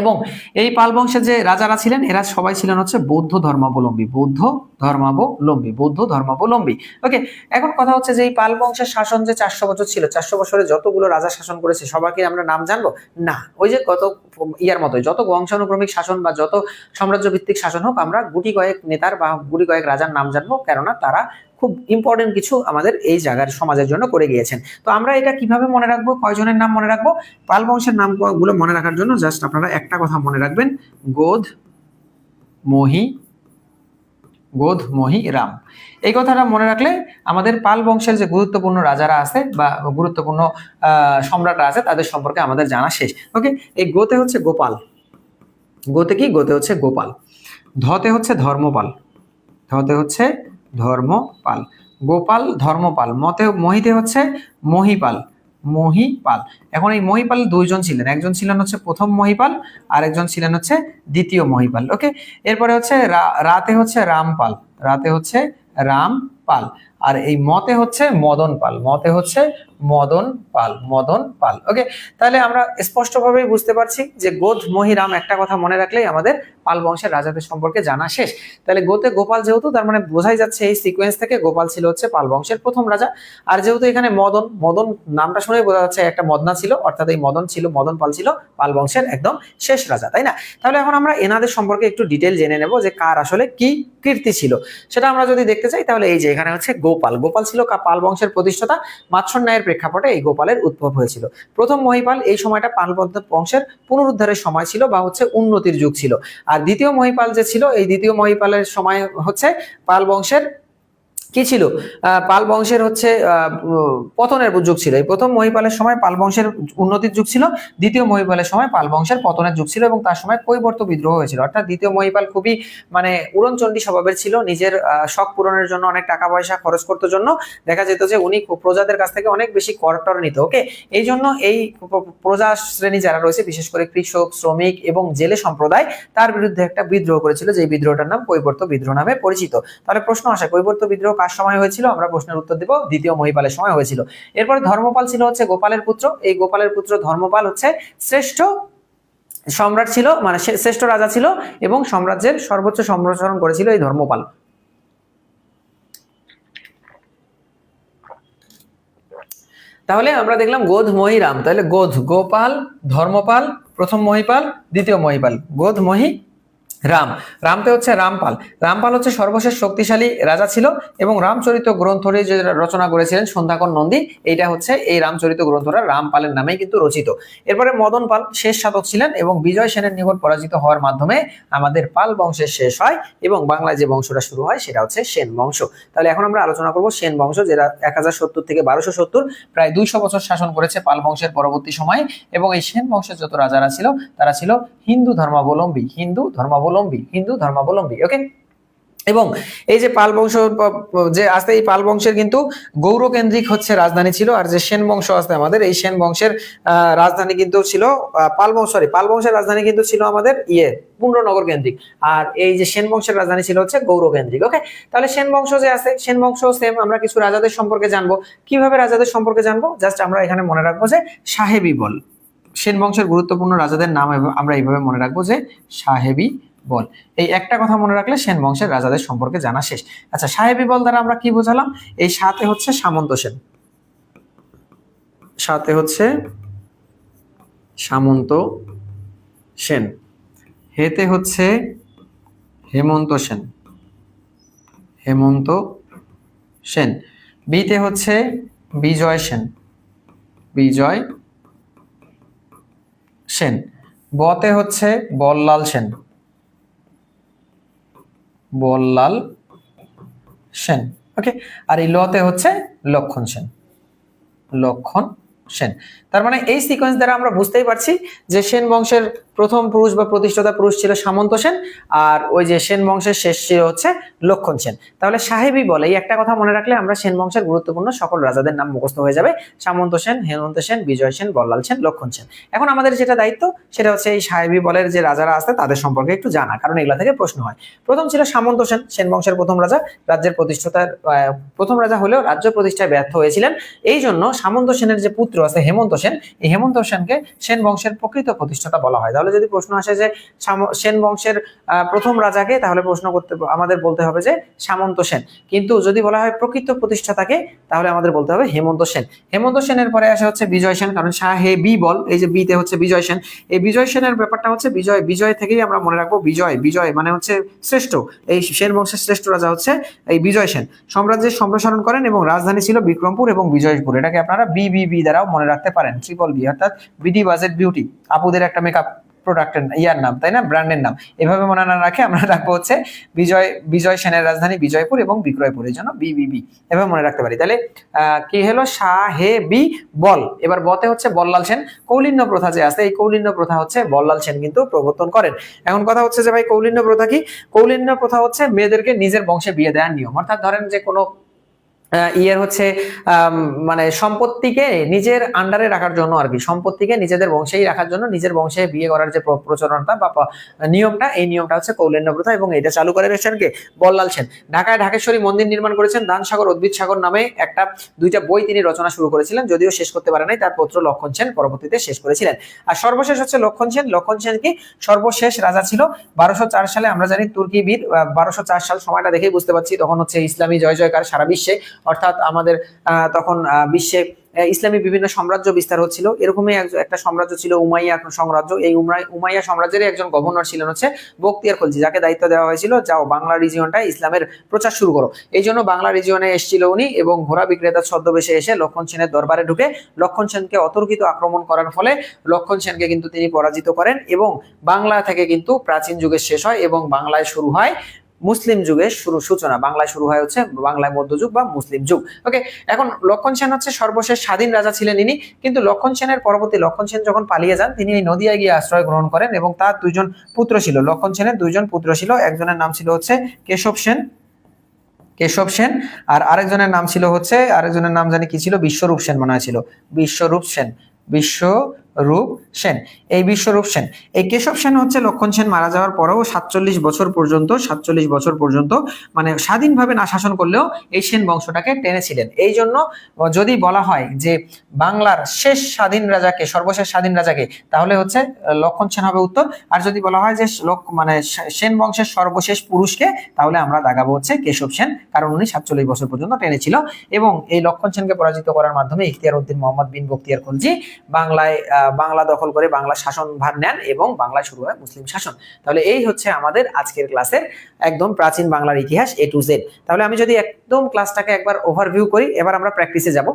এবং এই পাল বংশের যে রাজারা ছিলেন এরা সবাই ছিলেন হচ্ছে বৌদ্ধ ধর্মাবলম্বী। বৌদ্ধ ধর্মাবলম্বী, বৌদ্ধ ধর্মাবলম্বী। ওকে, এখন কথা হচ্ছে যে এই পাল বংশের শাসন যে 400 বছর ছিল, 400 বছরে যতগুলো রাজা শাসন করেছে সবাইকে আমরা নাম জানবো না। ওই যে গত ইয়ার মতোই যত বংশানুক্রমিক শাসন বা যত সাম্রাজ্য ভিত্তিক শাসন হোক, আমরা গুটি কয়েক নেতার বা গুটি কয়েক রাজার নাম জানবো, কেননা তারা খুব ইম্পর্টেন্ট কিছু আমাদের এই জায়গার সমাজের জন্য করে গিয়েছেন। তো আমরা এটা কিভাবে মনে রাখবো, কয়জনের নাম মনে রাখবো? পাল বংশের নামগুলো মনে রাখার জন্য জাস্ট আপনারা একটা কথা মনে রাখবেন, গোধ, মহি, গোধ, মহি, রাম। এই কথাটা মনে রাখলে আমাদের পাল বংশের যে গুরুত্বপূর্ণ রাজারা আছে বা গুরুত্বপূর্ণ সম্রাটরা আছে তাদের সম্পর্কে আমাদের জানা শেষ। ওকে, এই গোতে হচ্ছে গোপাল, গোতে কি? গোতে হচ্ছে গোপাল। ধতে হচ্ছে ধর্মপাল, ধতে হচ্ছে ধর্মপাল। গোপাল, ধর্মপাল। মহিতে হচ্ছে মহিপাল, মহিপাল। এখন এই মহিপাল দুইজন ছিলেন, একজন ছিলেন হচ্ছে প্রথম মহিপাল আর একজন ছিলেন হচ্ছে দ্বিতীয় মহিপাল। ওকে, এরপরে হচ্ছে রাতে হচ্ছে রামপাল, রাতে হচ্ছে রামপাল। আর এই মতে হচ্ছে মদন পাল, মতে হচ্ছে মদন পাল, মদন পাল। ওকে, তাহলে আমরা স্পষ্টভাবেই বুঝতে পারছি যে গোধ, মহি, রাম একটা কথা মনে রাখলেই আমাদের পাল বংশের রাজাদের সম্পর্কে জানা শেষ। তাহলে গোতে গোপাল যেহেতু, তার মানে বোঝাই যাচ্ছে এই সিকোয়েন্স থেকে গোপাল ছিল হচ্ছে পাল বংশের প্রথম রাজা। আর যেহেতু এখানে মদন, মদন নামটা শুনেই বোঝা যাচ্ছে একটা মদনা ছিল, অর্থাৎ এই মদন ছিল, মদন পাল ছিল পাল বংশের একদম শেষ রাজা, তাই না? তাহলে এখন আমরা এনাদের সম্পর্কে একটু ডিটেল জেনে নেব যে কার আসলে কি কীর্তি ছিল। সেটা আমরা যদি দেখতে চাই তাহলে এই যে এখানে হচ্ছে গোপাল। গোপাল ছিল পাল বংশের প্রতিষ্ঠাতা। মাৎস্যর ন্যায়ের প্রেক্ষাপটে এই গোপালের উদ্ভব হয়েছিল। প্রথম মহিপাল, এই সময়টা পাল বংশের পুনরুদ্ধারের সময় ছিল বা হচ্ছে উন্নতির যুগ ছিল। আর দ্বিতীয় মহিপাল যে ছিল, এই দ্বিতীয় মহিপালের সময় হচ্ছে পাল বংশের কি ছিল? পাল বংশের হচ্ছে পতনের যুগ ছিল। এই প্রথম মহিপালের সময় পাল বংশের উন্নতির যুগ ছিল, দ্বিতীয় মহিপালের সময় পাল বংশের পতনের যুগ ছিল এবং তার সময় কৈবর্ত বিদ্রোহ হয়েছিল। অর্থাৎ দ্বিতীয় মহিপাল খুবই মানে উড়নচণ্ডী স্বভাবের ছিল, নিজের শখ পূরণের জন্য অনেক টাকা পয়সা খরচ করতে জন্য দেখা যেত যে উনি প্রজাদের কাছ থেকে অনেক বেশি করটর নিত। ওকে, এই জন্য এই প্রজা শ্রেণী যারা রয়েছে, বিশেষ করে কৃষক, শ্রমিক এবং জেলে সম্প্রদায়, তার বিরুদ্ধে একটা বিদ্রোহ করেছিল, যে বিদ্রোহটার নাম কৈবর্ত বিদ্রোহ নামে পরিচিত। তাহলে প্রশ্ন আসে, কৈবর্ত বিদ্রোহ কার সময় হয়েছিল? আমরা প্রশ্নের উত্তর দেব দ্বিতীয় মহিপালের সময় হয়েছিল। এরপরে ধর্মপাল ছিল হচ্ছে গোপালের পুত্র। এই গোপালের পুত্র ধর্মপাল হচ্ছে শ্রেষ্ঠ সম্রাট ছিল, মানে শ্রেষ্ঠ রাজা ছিল এবং সাম্রাজ্যের সর্বোচ্চ সম্প্রসারণ করেছিল এই ধর্মপাল। তাহলে আমরা দেখলাম গোধ, মহি, রাম। তাহলে গোধ, গোপাল, ধর্মপাল, প্রথম মহিপাল, দ্বিতীয় মহিপাল, গোধ, মহি, রাম, রামতে হচ্ছে রামপাল। রামপাল হচ্ছে সর্বশেষ শক্তিশালী রাজা ছিল এবং রামচরিত গ্রন্থটি যে রচনা করেছিলেন সন্ধ্যাকর নন্দী, এইটা হচ্ছে এই রামচরিত গ্রন্থটা রামপালের নামেই কিন্তু রচিত। এরপরে মদন পাল শেষ শাসক ছিলেন এবং বিজয় সেনের নিকট পরাজিত হওয়ার মাধ্যমে আমাদের পাল বংশের শেষ হয় এবং বাংলায় যে বংশটা শুরু হয় সেটা হচ্ছে সেন বংশ। তাহলে এখন আমরা আলোচনা করব সেন বংশ, যেটা 1070 থেকে 1270, প্রায় 200 বছর শাসন করেছে পাল বংশের পরবর্তী সময়ে। এবং এই সেন বংশের যত রাজারা ছিল তারা ছিল হিন্দু ধর্মাবলম্বী, হিন্দু ধর্মাবলম্বী। ওকে, এবং এই যে পাল বংশ যে আসতে, এই পাল বংশের কিন্তু গৌড়কেন্দ্রিক হচ্ছে রাজধানী ছিল, আর যে সেন বংশ আসতে আমাদের এই সেন বংশের রাজধানী কিন্তু ছিল পাল বংশের রাজধানী কিন্তু ছিল আমাদের পুণ্যনগর কেন্দ্রিক, আর এই যে সেন বংশের রাজধানী ছিল হচ্ছে গৌড়কেন্দ্রিক। ওকে, তাহলে সেন বংশ যে আছে, সেন বংশ সেম, আমরা কিছু রাজাদের সম্পর্কে জানবো। কিভাবে রাজাদের সম্পর্কে জানবো? জাস্ট আমরা এখানে মনে রাখবো যে সাহেবী বল। সেন বংশের গুরুত্বপূর্ণ রাজাদের নাম আমরা এইভাবে মনে রাখবো যে সাহেবী বল। এই একটা কথা মনে রাখলে সেন বংশের রাজাদের সম্পর্কে জানা শেষ। আচ্ছা, সাহেবী বল দ্বারা আমরা কি বোঝালাম? এই সাথে হচ্ছে সামন্ত সেন, সাথে হচ্ছে সামন্ত সেন, হেতে হচ্ছে হেমন্ত সেন, হেমন্ত সেন, বিতে হচ্ছে বিজয় সেন, বিজয় সেন, বতে হচ্ছে বল্লাল সেন, বল্লাল সেন। ওকে, আর এই লতে হচ্ছে লক্ষণ সেন, লক্ষণ সেন। তার মানে এই সিকোয়েন্স দ্বারা আমরা বুঝতেই পারছি যে সেন বংশের প্রথম পুরুষ বা প্রতিষ্ঠাতা পুরুষ ছিল সামন্ত সেন, আর ওই যে সেন বংশের শেষ ছিল হচ্ছে লক্ষণ সেন। তাহলে সাহেবী বল, এই একটা কথা মনে রাখলে আমরা সেন বংশের গুরুত্বপূর্ণ সকল রাজাদের নাম মুখস্থ হয়ে যাবে। সামন্ত সেন, হেমন্ত সেন, বিজয় সেন, বল্লাল সেন, লক্ষণ সেন। এখন আমাদের যেটা দায়িত্ব সেটা হচ্ছে এই সাহেবী বলের যে রাজারা আছে তাদের সম্পর্কে একটু জানা, কারণ এগুলা থেকে প্রশ্ন হয়। প্রথম ছিল সামন্ত সেন, সেন বংশের প্রথম রাজা, রাজ্যের প্রতিষ্ঠাতার প্রথম রাজা হলেও রাজ্য প্রতিষ্ঠায় ব্যর্থ হয়েছিলেন। এই জন্য সামন্ত সেনের যে পুত্র আছে হেমন্ত সেন, এই হেমন্ত সেনকে সেন বংশের প্রকৃত প্রতিষ্ঠাতা বলা হয়। তাহলে যদি প্রশ্ন আসে যে সেন বংশের প্রথম রাজাকে, তাহলে প্রশ্ন করতে আমাদের বলতে হবে যে সামন্ত সেন। কিন্তু যদি বলা হয় প্রকৃত প্রতিষ্ঠাতাকে, তাহলে আমাদের বলতে হবে হেমন্ত সেন। হেমন্ত সেনের পরে আসে হচ্ছে বিজয় সেন, কারণ সাহেবী বল, এই যে বিতে হচ্ছে বিজয় সেন। এই বিজয় সেনের ব্যাপারটা হচ্ছে বিজয়, বিজয় থেকেই আমরা মনে রাখবো বিজয়, বিজয় মানে হচ্ছে শ্রেষ্ঠ। এই সেন বংশের শ্রেষ্ঠ রাজা হচ্ছে এই বিজয় সেন। সাম্রাজ্যের সম্প্রসারণ করেন এবং রাজধানী ছিল বিক্রমপুর এবং বিজয়পুর। এটাকে আপনারা বিবিবি দ্বারাও মনে রাখতে পারেন, ট্রিপল বি, অর্থাৎ বিডি বাজেট বিউটি, আপুদের একটা মেকআপ প্রোডাক্টের ইয়ার নাম, তাই না, ব্র্যান্ডের নাম। এভাবে মনে না রাখে আমরা রাখবো হচ্ছে বিজয় সেনের রাজধানী বিজয়পুর এবং বিক্রয়পুর, এই জন্য বিবিবি এভাবে মনে রাখতে পারি। তাহলে কি হলো? সাহেবী বল। এবার বতে হচ্ছে বল্লাল সেন। কৌলিন্য প্রথা যে আছে, এই কৌলিন্য প্রথা হচ্ছে বল্লাল সেন কিন্তু প্রবর্তন করেন। এখন কথা হচ্ছে যে ভাই কৌলিন্য প্রথা কি? কৌলিন্য প্রথা হচ্ছে মেয়েদেরকে নিজের বংশে বিয়ে দেওয়ার নিয়ম। অর্থাৎ ধরেন যে কোনো হচ্ছে মানে সম্পত্তিকে নিজের আন্ডারে রাখার জন্য আর কি, সম্পত্তিকে নিজেদের বংশেই রাখার জন্য নিজের বংশে বিয়ে করার যে প্রচলনটা বা নিয়মটা, এই নিয়মটা হচ্ছে কৌলিন্য প্রথা, এবং এটা চালু করে রেখেছেন কে? বল্লাল সেন। ঢাকায় ঢাকেশ্বরী মন্দির নির্মাণ করেছেন। দান সাগর, উদ্ভিদ সাগর নামে দুইটা বই তিনি রচনা শুরু করেছিলেন, যদিও শেষ করতে পারে নাই। তার পুত্র লক্ষণ সেন পরবর্তীতে শেষ করেছিলেন। আর সর্বশেষ হচ্ছে লক্ষণ সেন। লক্ষণ সেন কি সর্বশেষ রাজা ছিল 1204 সালে। আমরা জানি তুর্কি বীর, 1204 সাল সময়টা দেখেই বুঝতে পারছি, তখন হচ্ছে ইসলামী জয় জয়কার সারা বিশ্বে, অর্থাৎ আমাদের তখন বিশ্বে ইসলামী বিভিন্ন সাম্রাজ্য বিস্তার হচ্ছিল। এরকমই একটা সাম্রাজ্য ছিল উমাইয়া সাম্রাজ্য। এই উমাইয়া সাম্রাজ্যের একজন গভর্নর ছিলেন হচ্ছে বখতিয়ার খলজি, যাকে দায়িত্ব দেওয়া হয়েছিল যাও বাংলা রিজিয়নটায় ইসলামের প্রচার শুরু করো। এই জন্য বাংলা রিজিয়নে এসেছিল উনি, এবং ঘোড়া বিক্রেতার ছদ্মবেশে এসে লক্ষণ সেনের দরবারে ঢুকে লক্ষণ সেনকে অতর্কিত আক্রমণ করার ফলে লক্ষণ সেনকে কিন্তু তিনি পরাজিত করেন, এবং বাংলা থেকে কিন্তু প্রাচীন যুগের শেষ হয় এবং বাংলায় শুরু হয় মুসলিম যুগের সূচনা। বাংলায় শুরু হয় হচ্ছে বাংলায় মধ্যযুগ বা মুসলিম যুগ। ওকে, এখন লক্ষণ সেন হচ্ছে সর্বশেষ স্বাধীন রাজা ছিলেন ইনি। কিন্তু লক্ষণ সেনের পরবর্তী লক্ষণ সেন যখন পালিয়ে যান, তিনি এই নদিয়ায় গিয়ে আশ্রয় গ্রহণ করেন, এবং তার দুইজন পুত্র ছিল। লক্ষণ সেনের দুইজন পুত্র ছিল, একজনের নাম ছিল হচ্ছে কেশব সেন, আর আরেকজনের নাম জানি কি ছিল, বিশ্বরূপ সেন মনে হয় ছিল, বিশ্বরূপ সেন। এই বিশ্বরূপ সেন, এই কেশব সেন হচ্ছে লক্ষণ সেন মারা যাওয়ার পরেও 47 বছর পর্যন্ত মানে স্বাধীনভাবে না শাসন করলেও এই সেন বংশটাকে টেনেছিলেন। এই জন্য যদি বলা হয় যে বাংলার সর্বশেষ স্বাধীন রাজাকে, তাহলে হচ্ছে লক্ষণ সেন হবে উত্তর। আর যদি বলা হয় যে মানে সেন বংশের সর্বশেষ পুরুষকে, তাহলে আমরা দাগাবো হচ্ছে কেশব সেন, কারণ উনি 47 বছর পর্যন্ত টেনেছিল। এবং এই লক্ষণ সেনকে পরাজিত করার মাধ্যমে ইখতিয়ার উদ্দিন মোহাম্মদ বিন বখতিয়ার খলজি বাংলায় বাংলা দখল করে বাংলা শাসনভার নেন এবং বাংলায় শুরু হয় মুসলিম শাসন। তাহলে এই হচ্ছে আমাদের আজকের ক্লাসের একদম প্রাচীন বাংলার ইতিহাস A to Z। তাহলে আমি যদি একদম ক্লাসটাকে একবার ওভারভিউ করি, এবার আমরা প্র্যাকটিসে যাব।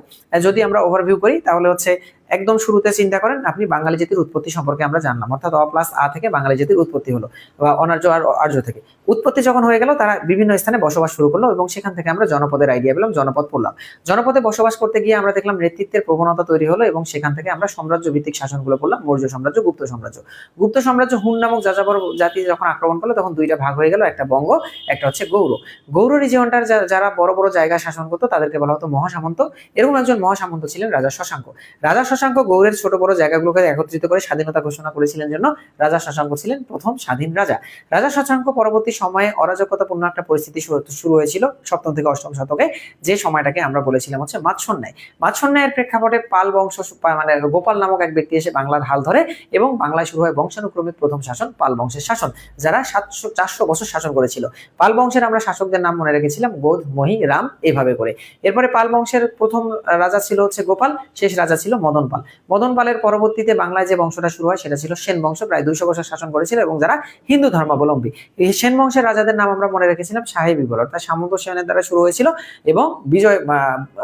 যদি আমরা ওভারভিউ করি তাহলে হচ্ছে একদম শুরুতে চিন্তা করেন আপনি বাঙালি জাতির উৎপত্তি সম্পর্কে আমরা জানলাম, অর্থাৎ অ প্লাস আ থেকে বাঙালি জাতির উৎপত্তি হলো, বা অনার্য আর আর্য থেকে উৎপত্তি যখন হয়ে গেল তারা বিভিন্ন স্থানে বসবাস শুরু করলো এবং সেখান থেকে আমরা জনপদের আইডিয়া পেলাম, জনপদ পড়লাম। জনপদে বসবাস করতে গিয়ে আমরা দেখলাম নেতৃত্বের প্রবণতা তৈরি হলো এবং সেখান থেকে আমরা সাম্রাজ্য ভিত্তিক শাসনগুলো পড়লাম, মৌর্য সাম্রাজ্য, গুপ্ত সাম্রাজ্য। গুপ্ত সাম্রাজ্য হুন নামক যাযাবর জাতি যখন আক্রমণ করলো তখন দুইটা ভাগ হয়ে গেল, একটা বঙ্গ, একটা হচ্ছে গৌড়। গৌড় রিজিয়নটার যারা বড় বড় জায়গা শাসন করতো তাদেরকে বলা হতো মহাসামন্ত। এরকম একজন মহাসামন্ত ছিলেন রাজা শশাঙ্ক। রাজা শশাঙ্ক গৌড়ের ছোট বড় জায়গাগুলোকে একত্রিত করে স্বাধীনতা ঘোষণা করেছিলেন জন্য রাজা শশাঙ্ক ছিলেন প্রথম স্বাধীন রাজা। রাজা শশাঙ্ক পরবর্তী সময়ে অরাজকতাপূর্ণ একটা পরিস্থিতি শুরু হয়েছিল 7ম থেকে 8ম শতকে, যে সময়টাকে আমরা বলেছিলাম হচ্ছে মাৎসন্যায়। মাৎসন্যায়ের প্রেক্ষাপটে পাল বংশ মানে গোপাল নামক এক ব্যক্তি এসে বাংলার হাল ধরে এবং বাংলায় শুরু হয় বংশানুক্রমিক প্রথম শাসন, পাল বংশের শাসন, যারা 400 বছর শাসন করেছিল। পাল বংশের আমরা শাসকদের নাম মনে রেখেছিলাম গোধ, মহি, রাম, এইভাবে করে। এরপরে পাল বংশের প্রথম রাজা ছিল হচ্ছে গোপাল, শেষ রাজা ছিল মদন পাল। মদন পালের পরবর্তীতে বাংলায় যে বংশটা শুরু হয় সেটা ছিল সেন বংশ, প্রায় 200 বছর শাসন করেছিল এবং যারা হিন্দু ধর্মাবলম্বী। এই সেন বংশের রাজাদের নাম আমরা মনে রেখেছিলাম শাহী বিবর, অর্থাৎ সামন্ত সেনের দ্বারা শুরু হয়েছিল এবং বিজয়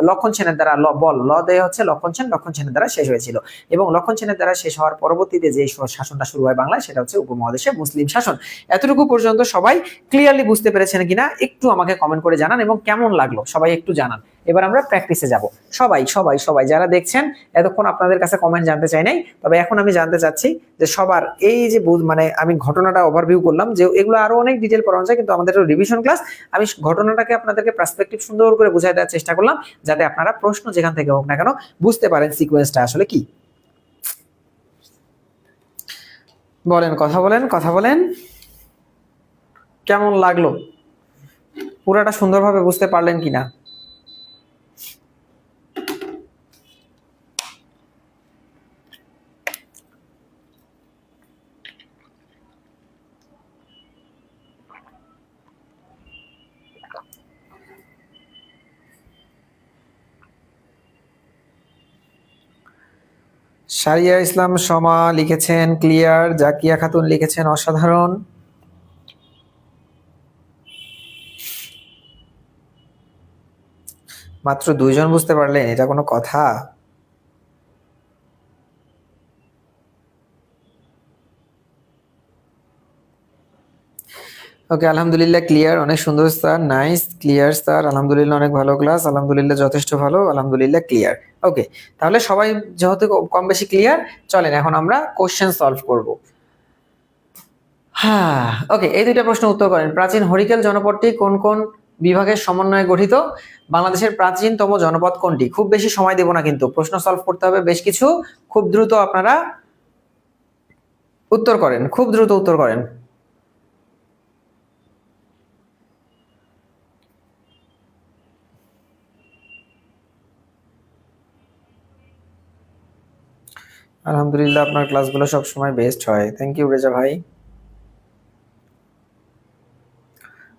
লক্ষণ সেনের দ্বারা ল দেয় হচ্ছে লক্ষণ সেনের দ্বারা শেষ হয়েছিল এবং লক্ষণ সেনের দ্বারা শেষ হওয়ার পরবর্তীতে যে শাসনটা শুরু হয় বাংলায় সেটা হচ্ছে উপমহাদেশে মুসলিম শাসন। এতটুকু পর্যন্ত সবাই ক্লিয়ারলি বুঝতে পেরেছেন কিনা একটু আমাকে কমেন্ট করে জানান এবং কেমন লাগলো সবাই একটু জানান। এবার আমরা প্র্যাকটিসে যাব। সবাই সবাই সবাই যারা দেখছেন এতক্ষণ আপনাদের কাছে কমেন্ট জানতে চাই নাই, তবে এখন আমি জানতে চাচ্ছি যে সবার এই যে মানে আমি ঘটনাটা ওভারভিউ করলাম, যে এগুলো আরো অনেক ডিটেল পড়ানো যায় কিন্তু আমাদের রিভিশন ক্লাস, আমি ঘটনাটাকে আপনাদেরকে পার্সপেক্টিভ সুন্দর করে বুঝাই দেওয়ার চেষ্টা করলাম যাতে আপনারা প্রশ্ন যেখান থেকে হোক না কেন বুঝতে পারেন সিকোয়েন্সটা আসলে কি। বলেন, কথা বলেন, কথা বলেন, কেমন লাগলো, পুরাটা সুন্দরভাবে বুঝতে পারলেন কিনা? সারিয়া ইসলাম সমা লিখেছেন ক্লিয়ার, জাকিয়া খাতুন লিখেছেন অসাধারণ। মাত্র 2 জন বুঝতে পারলেন, এটা কোনো কথা? ওকে, আলহামদুলিল্লাহ ক্লিয়ার, অনেক সুন্দর স্যার, নাইস, ক্লিয়ার স্যার, আলহামদুলিল্লাহ অনেক ভালো ক্লাস, আলহামদুলিল্লাহ যথেষ্ট ভালো, আলহামদুলিল্লাহ ক্লিয়ার। ওকে, তাহলে সবাই যেহেতু কম বেশি ক্লিয়ার, চলেন এখন আমরা কোশ্চেন সলভ করব। হ্যাঁ, ওকে, এই দুইটা প্রশ্ন উত্তর করেন। প্রাচীন হরিকেল জনপদটি কোন কোন বিভাগের সমন্বয়ে গঠিত? বাংলাদেশের প্রাচীনতম জনপদ কোনটি? খুব বেশি সময় দেব না কিন্তু, প্রশ্ন সলভ করতে হবে বেশ কিছু, খুব দ্রুত আপনারা উত্তর করেন, খুব দ্রুত উত্তর করেন। আলহামদুলিল্লাহ আপনার ক্লাসগুলো সবসময় বেস্ট হয়, থ্যাংক ইউ রেজা ভাই।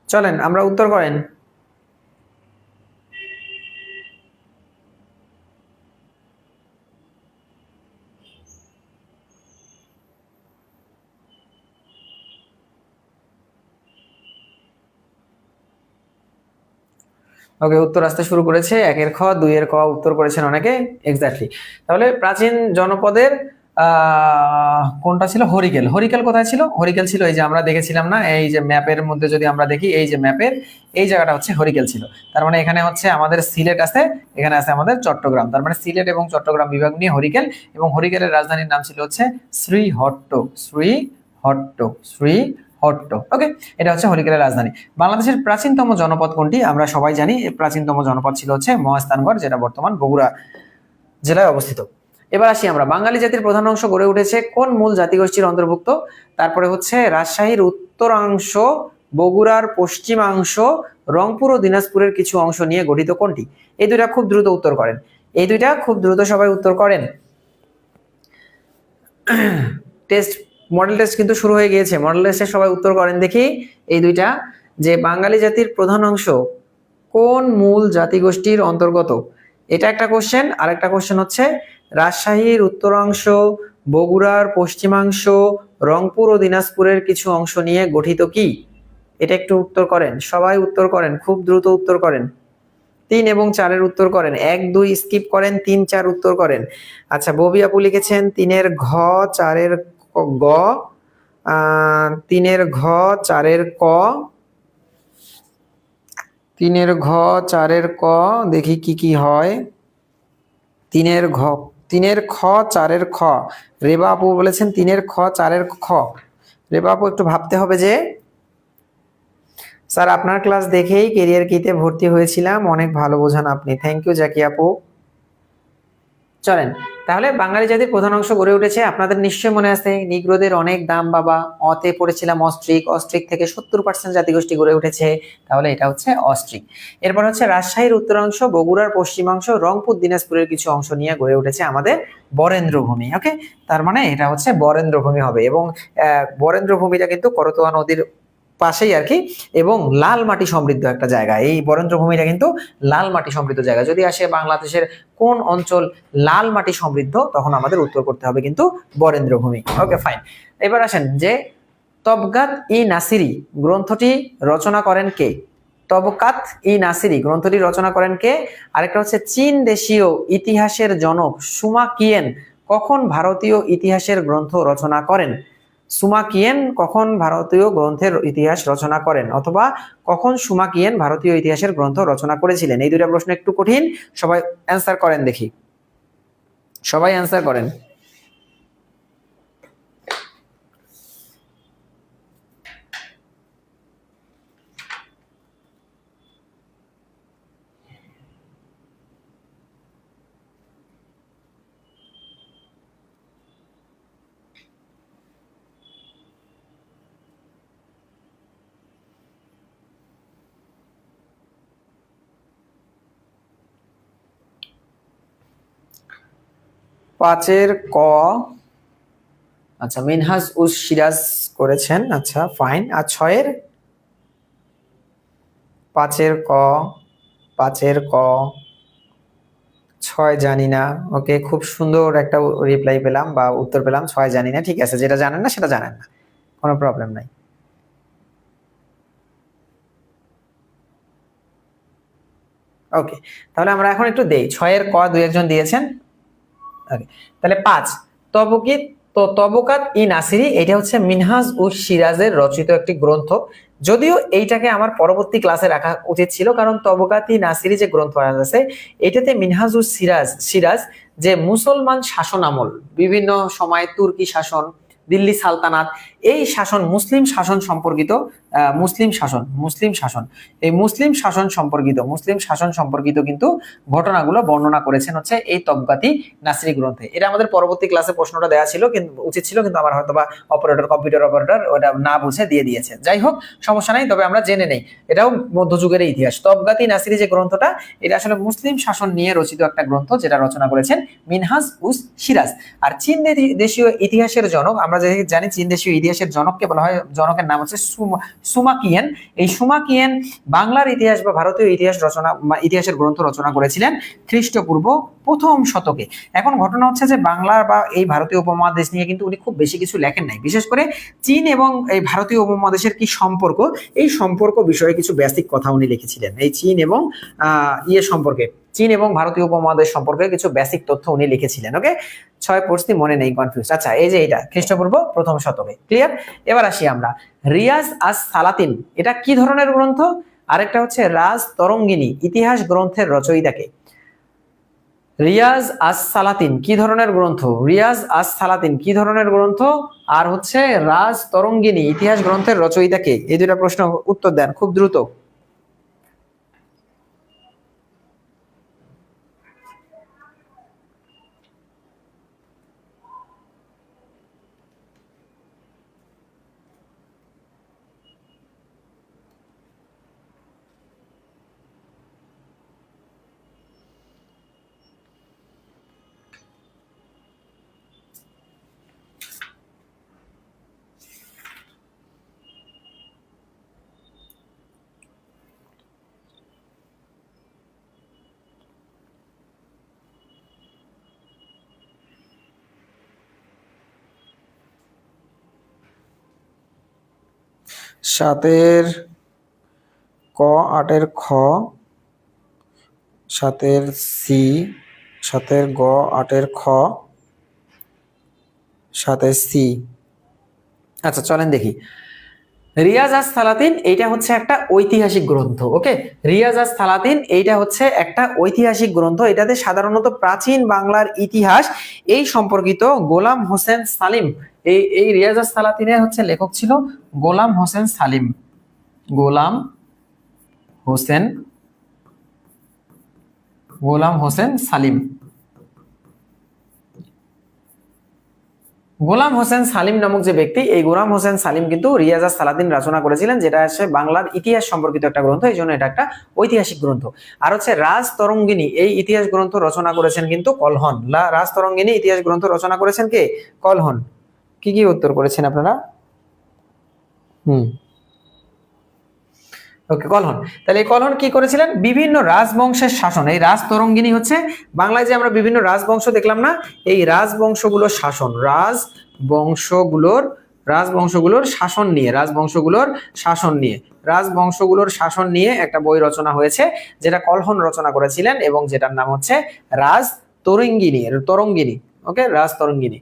চলেন আমরা উত্তর করেন। ওকে, উত্তর আসতে শুরু করেছে। 1 এর খ, 2 এর ক উত্তর করেছেন অনেকে, এক্স্যাক্টলি। তাহলে প্রাচীন জনপদের কোনটা ছিল? হরিকেল। হরিকেল কোথায় ছিল? হরিকেল ছিল এই যে আমরা দেখেছিলাম না, এই যে ম্যাপের মধ্যে যদি আমরা দেখি, এই যে ম্যাপের এই জায়গাটা হচ্ছে হরিকেল ছিল। তার মানে এখানে হচ্ছে আমাদের সিলেট আছে, এখানে আছে আমাদের চট্টগ্রাম, তার মানে সিলেট এবং চট্টগ্রাম বিভাগ নিয়ে হরিকেল, এবং হরিকেলের রাজধানীর নাম ছিল হচ্ছে শ্রীহট্ট, শ্রীহট্ট, শ্রীহট্ট। ওকে, এটা হচ্ছে হরিকেলের রাজধানী। বাংলাদেশের প্রাচীনতম জনপদ কোনটি? আমরা সবাই জানি প্রাচীনতম জনপদ ছিল হচ্ছে মহাস্থানগড়, যেটা বর্তমান বগুড়া জেলায় অবস্থিত। এবার আসি আমরা, বাঙালি জাতির প্রধান অংশ গড়ে উঠেছে কোন মূল জাতিগোষ্ঠীর অন্তর্ভুক্ত? তারপরে হচ্ছে রাজশাহীর উত্তরাংশ, বগুড়ার পশ্চিমাংশ, রংপুর ও দিনাজপুরের কিছু অংশ নিয়ে গঠিত কোনটি? এই দুইটা খুব দ্রুত উত্তর করেন, এই দুইটা খুব দ্রুত সবাই উত্তর করেন। টেস্ট, মডেল টেস্ট কিন্তু শুরু হয়ে গিয়েছে, মডেল টেস্টে সবাই উত্তর করেন দেখি। এই দুইটা, যে বাঙালি জাতির প্রধান অংশ কোন মূল জাতিগোষ্ঠীর অন্তর্গত, এটা একটা কোশ্চেন। আর একটা কোশ্চেন হচ্ছে রাজশাহীর উত্তরাংশ, বগুড়ার পশ্চিমাংশ, রংপুর ও দিনাজপুরের কিছু অংশ নিয়ে গঠিত কি? এটা একটু উত্তর করেন, সবাই উত্তর করেন, খুব দ্রুত উত্তর করেন। 3 এবং 4-এর উত্তর করেন, 1 2 স্কিপ করেন, 3 4 উত্তর করেন। আচ্ছা, ববি আপু লিখেছেন 3-এর ঘ, 4-এর গ, 3-এর ঘ, 4-এর ক, 3-এর ঘ, 4-এর ক, দেখি কি কি হয়। 3-এর ঘ, 3-এর খ, 4-এর খ। রেবা আপু বলেছেন 3-এর খ, 4-এর খ। রেবা আপু একটু ভাবতে হবে যে, স্যার আপনার ক্লাস দেখেই কেরিয়ার কিতে ভর্তি হয়েছিলাম, অনেক ভালো বোঝান আপনি। থ্যাংক ইউ জাকি আপু। চলেন, তাহলে বাঙালি জাতির প্রধান অংশ গড়ে উঠেছে, আপনাদের নিশ্চয়ই মনে আছে নিগ্রোদের অনেক দাম বাবা, অতে পড়েছিলাম অস্ট্রিক, অস্ট্রিক থেকে 70% জাতিগোষ্ঠী গড়ে উঠেছে, তাহলে এটা হচ্ছে অস্ট্রিক। এরপর হচ্ছে রাজশাহীর উত্তরাংশ, বগুড়ার পশ্চিমাংশ, রংপুর দিনাজপুরের কিছু অংশ নিয়ে গড়ে উঠেছে আমাদের বরেন্দ্রভূমি। ওকে, তার মানে এটা হচ্ছে বরেন্দ্রভূমি হবে, এবং বরেন্দ্রভূমিটা কিন্তু করতোয়া নদীর পাশেই আর কি, এবং লাল মাটি সমৃদ্ধ একটা জায়গা। এই বরেন্দ্র ভূমিটা কিন্তু লাল মাটি সমৃদ্ধ জায়গা। যদি আসে বাংলাদেশের কোন অঞ্চল লাল মাটি সমৃদ্ধ, তখন আমাদের উত্তর করতে হবে কিন্তু বরেন্দ্র ভূমি। Okay fine. এবার আসেন যে তবগাত ই নাসিরি গ্রন্থটি রচনা করেন কে? তবকাত ই নাসিরি গ্রন্থটি রচনা করেন কে? আরেকটা হচ্ছে চীন দেশীয় ইতিহাসের জনক সুমা কিয়েন কখন ভারতীয় ইতিহাসের গ্রন্থ রচনা করেন? সুমাকিয়েন কখন ভারতীয় গ্রন্থের ইতিহাস রচনা করেন, অথবা কখন সুমাকিয়েন ভারতীয় ইতিহাসের গ্রন্থ রচনা করেছিলেন? এই দুইটা প্রশ্ন একটু কঠিন, সবাই অ্যান্সার করেন দেখি, সবাই অ্যান্সার করেন। পাঁচের ক, আচ্ছা মিনহাজ উস সিরাজ করেছেন, আচ্ছা ফাইন। আর ছয়ের? পাঁচের ক, পাঁচের ক, ছয় জানি না। ওকে, খুব সুন্দর একটা রিপ্লাই পেলাম বা উত্তর পেলাম, ছয় জানি না। ঠিক আছে, যেটা জানেন না সেটা জানেন না, কোনো প্রবলেম নাই। ওকে, তাহলে আমরা এখন একটু দেই। ছয়ের ক দুই একজন দিয়েছেন। ওকে, তাহলে 5 তবকিত, তো তবকাত ই নাসিরি এটা হচ্ছে মিনহাজ উস সিরাজের রচিত একটি গ্রন্থ। যদিও এইটাকে আমার পরবর্তী ক্লাসে রাখা উচিত ছিল, কারণ তবকাত ই নাসিরি যে গ্রন্থ আছে এটাতে মিনহাজ উস সিরাজ যে মুসলমান শাসন আমল, বিভিন্ন সময় তুর্কি শাসন, দিল্লি সালতানাত, এই শাসন মুসলিম শাসন সম্পর্কিত, মুসলিম শাসন এই মুসলিম শাসন সম্পর্কিত কিন্তু ঘটনাগুলো বর্ণনা করেছেন হচ্ছে এই তবকাতি নাসিরি গ্রন্থে। এটা আমাদের পরবর্তী ক্লাসে প্রশ্নটা দেওয়া ছিল, কিন্তু উচিত ছিল, কিন্তু আমার হয়তোবা কম্পিউটার অপারেটর ওটা না বুঝে দিয়ে দিয়েছে। যাই হোক, সমস্যা নাই, তবে আমরা জেনে নেই এটাও মধ্যযুগের ইতিহাস। তবকাতি নাসিরি যে গ্রন্থটা, এটা আসলে মুসলিম শাসন নিয়ে রচিত একটা গ্রন্থ, যেটা রচনা করেছেন মিনহাজ উস সিরাজ। আর চীন দেশীয় ইতিহাসের জনক, আমরা যে জানি চীন দেশীয় ইতিহাসের জনককে বলা হয়, জনকের নাম হচ্ছে সুমাকিয়েন। এই সুমাকিয়েন বাংলার ইতিহাস বা ভারতীয় ইতিহাস রচনা, ইতিহাসের গ্রন্থ রচনা করেছিলেন খ্রিস্টপূর্ব 1ম শতকে। এখন ঘটনা হচ্ছে যে বাংলা বা এই ভারতীয় উপমহাদেশ নিয়ে কিন্তু উনি খুব বেশি কিছু লেখেন নাই। বিশেষ করে চীন এবং এই ভারতীয় উপমহাদেশের কি সম্পর্ক, এই সম্পর্ক বিষয়ে কিছু বেসিক কথা উনি লিখেছিলেন। এই চীন এবং সম্পর্কে, চীন এবং ভারতীয় উপমহাদেশ সম্পর্কে কিছু বেসিক তথ্য উনি লিখেছিলেন। ওকে, 6 পড়ছি মনে নেই, কনফিউজ। আচ্ছা, এই যে এটা খ্রিস্টপূর্ব 1ম শতকে, ক্লিয়ার। এবার আসি আমরা, রিয়াজ আস সালাতিন এটা কি ধরনের গ্রন্থ? আরেকটা হচ্ছে রাজ তরঙ্গিনী ইতিহাস গ্রন্থের রচয়িতাকে। রিয়াজ আস সালাতিন কি ধরনের গ্রন্থ? রিয়াজ আস সালাতিন কি ধরনের গ্রন্থ? আর হচ্ছে রাজ তরঙ্গিনী ইতিহাস গ্রন্থের রচয়িতাকে। এই দুটো প্রশ্ন উত্তর দেন খুব দ্রুত। সাতের ক, আটের খ, সাতের সি, সাতের গ, আটের খ, সাতের সি। আচ্ছা চলেন দেখি। রিয়াজ আস সালাতিন এইটা হচ্ছে একটা ঐতিহাসিক গ্রন্থ। ওকে, রিয়াজ আস সালাতিন এইটা হচ্ছে একটা ঐতিহাসিক গ্রন্থ। এটাতে সাধারণত প্রাচীন বাংলার ইতিহাস এই সম্পর্কিত গোলাম হোসেন সালিম, এই রিয়াজ আস সালাতিনের হচ্ছে লেখক ছিল গোলাম হোসেন সালিম। গোলাম হোসেন, গোলাম হোসেন সালিম। গোলাম হোসেন সালিম নামক যে ব্যক্তি, এই গোলাম হোসেন সালিম কিন্তু রিয়াজ আস সালাতিন রচনা করেছিলেন, যেটা হচ্ছে বাংলার ইতিহাস সম্পর্কিত একটা গ্রন্থ, এই জন্য এটা একটা ঐতিহাসিক গ্রন্থ। আর হচ্ছে রাজ তরঙ্গিনী এই ইতিহাস গ্রন্থ রচনা করেছেন কিন্তু কলহন। রাজ তরঙ্গিনী ইতিহাস গ্রন্থ রচনা করেছেন কে? কলহন। কি কি উত্তর করেছেন আপনারা? ওকে, কলহন। তাহলে এই কলহন কি করেছিলেন? বিভিন্ন রাজবংশের শাসন, এই রাজ তরঙ্গিনী হচ্ছে বাংলায় যে আমরা বিভিন্ন রাজবংশ দেখলাম না, এই রাজবংশগুলোর শাসন, রাজবংশগুলোর শাসন নিয়ে, রাজবংশগুলোর শাসন নিয়ে একটা বই রচনা হয়েছে, যেটা কলহন রচনা করেছিলেন এবং যেটার নাম হচ্ছে রাজ তরঙ্গিনী। ওকে, রাজ তরঙ্গিনী।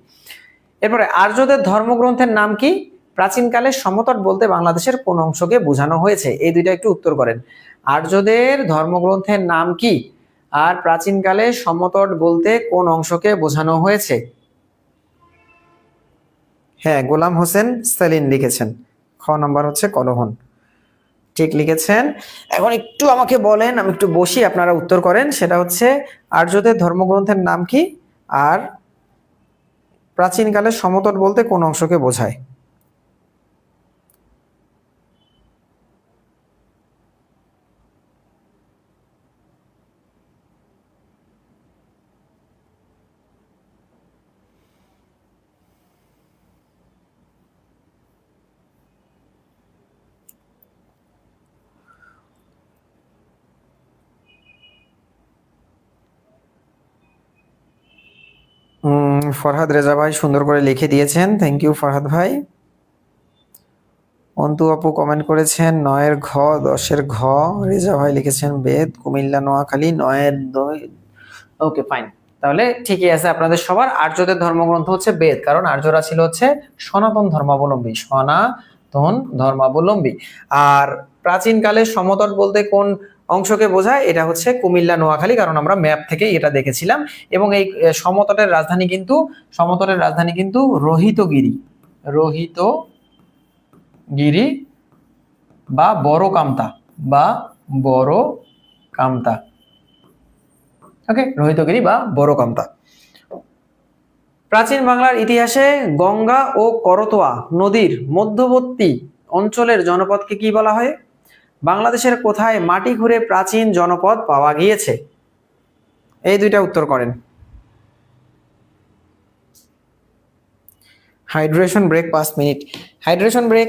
এরপরে আর্যদের ধর্মগ্রন্থের নাম কি? প্রাচীনকালে সমতট বলতে বাংলাদেশের কোন অংশকে বোঝানো হয়েছে? এই দুইটা একটু উত্তর করেন। আর্যদের ধর্মগ্রন্থের নাম কি, আর প্রাচীনকালে সমতট বলতে কোন অংশকে বোঝানো হয়েছে? হ্যাঁ, গোলাম হোসেন সালিম লিখেছেন। খ নাম্বার হচ্ছে কলহন, ঠিক লিখেছেন। এখন একটু আমাকে বলেন, আমি একটু বসি, আপনারা উত্তর করেন। সেটা হচ্ছে আর্যদের ধর্মগ্রন্থের নাম কি, আর প্রাচীনকালে সমতট বলতে কোন অংশকে বোঝায়? ফরহাদ রেজা ভাই সুন্দর করে লিখে দিয়েছেন, থ্যাংক ইউ ফরহাদ ভাই। অন্তু আপু কমেন্ট করেছেন 9-এর ঘ, 10-এর ঘ। রেজা ভাই লিখেছেন বেদ, কুমিল্লা নোয়াখালী 9-এর 2। ওকে ফাইন, তাহলে ঠিকই আছে আপনাদের সবার। আর্যদের ধর্মগ্রন্থ হচ্ছে বেদ, কারণ আর্যরা ছিল হচ্ছে সনাতন ধর্মাবলম্বী। আর প্রাচীনকালে সমতট বলতে কোন অংশকে বোঝায়? এটা হচ্ছে কুমিল্লা নোয়াখালী, কারণ আমরা ম্যাপ থেকে এটা দেখেছিলাম। এবং এই সমতটের রাজধানী কিন্তু রোহিতগিরি বা বড় কামতা। ওকে, রোহিতগিরি বা বড় কামতা। প্রাচীন বাংলার ইতিহাসে গঙ্গা ও করতোয়া নদীর মধ্যবর্তী অঞ্চলের জনপদকে কি বলা হয়? বাংলাদেশের কোথায় মাটি খুঁড়ে প্রাচীন জনপদ পাওয়া গিয়েছে? এই দুইটা উত্তর করেন। Hydration break 5 minute. Hydration break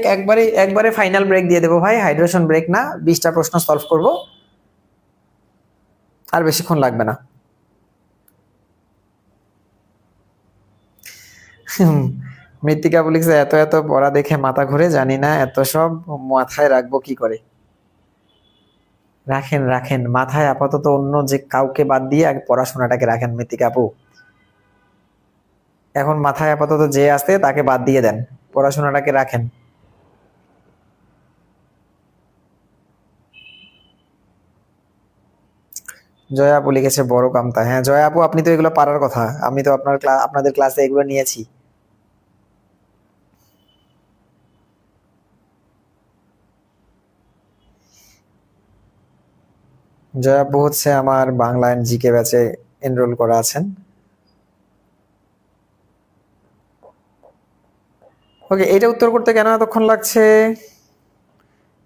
একবারে ফাইনাল ব্রেক দিয়ে দেবো ভাই, হাইড্রেশন ব্রেক না, 20টা প্রশ্ন সলভ করব, আর বেশিক্ষণ লাগবে না। মৃত্তিকা বলিছে এত এত পড়া দেখে মাথা ঘুরে, জানি না এত সব মাথায় রাখবো কি করে। রাখেন মাথায় আপাতত অন্য যে কাউকে বাদ দিয়ে আগে পড়াশোনাটাকে রাখেন মৃত্তিকা আপু। এখন মাথায় আপাতত যে আছে তাকে বাদ দিয়ে দেন, পড়াশোনাটাকে রাখেন। জয়া আপু লিখেছে বড় কামতা। হ্যাঁ জয়া আপু, আপনি তো এগুলো পারার কথা, আমি তো আপনাদের ক্লাসে এগুলো নিয়েছি। জয়া আপু হচ্ছে আমার বাংলা এন্ড জিকে ব্যাচে এনরোল করা আছেন। ওকে, এটা উত্তর করতে কেন এতক্ষণ লাগছে?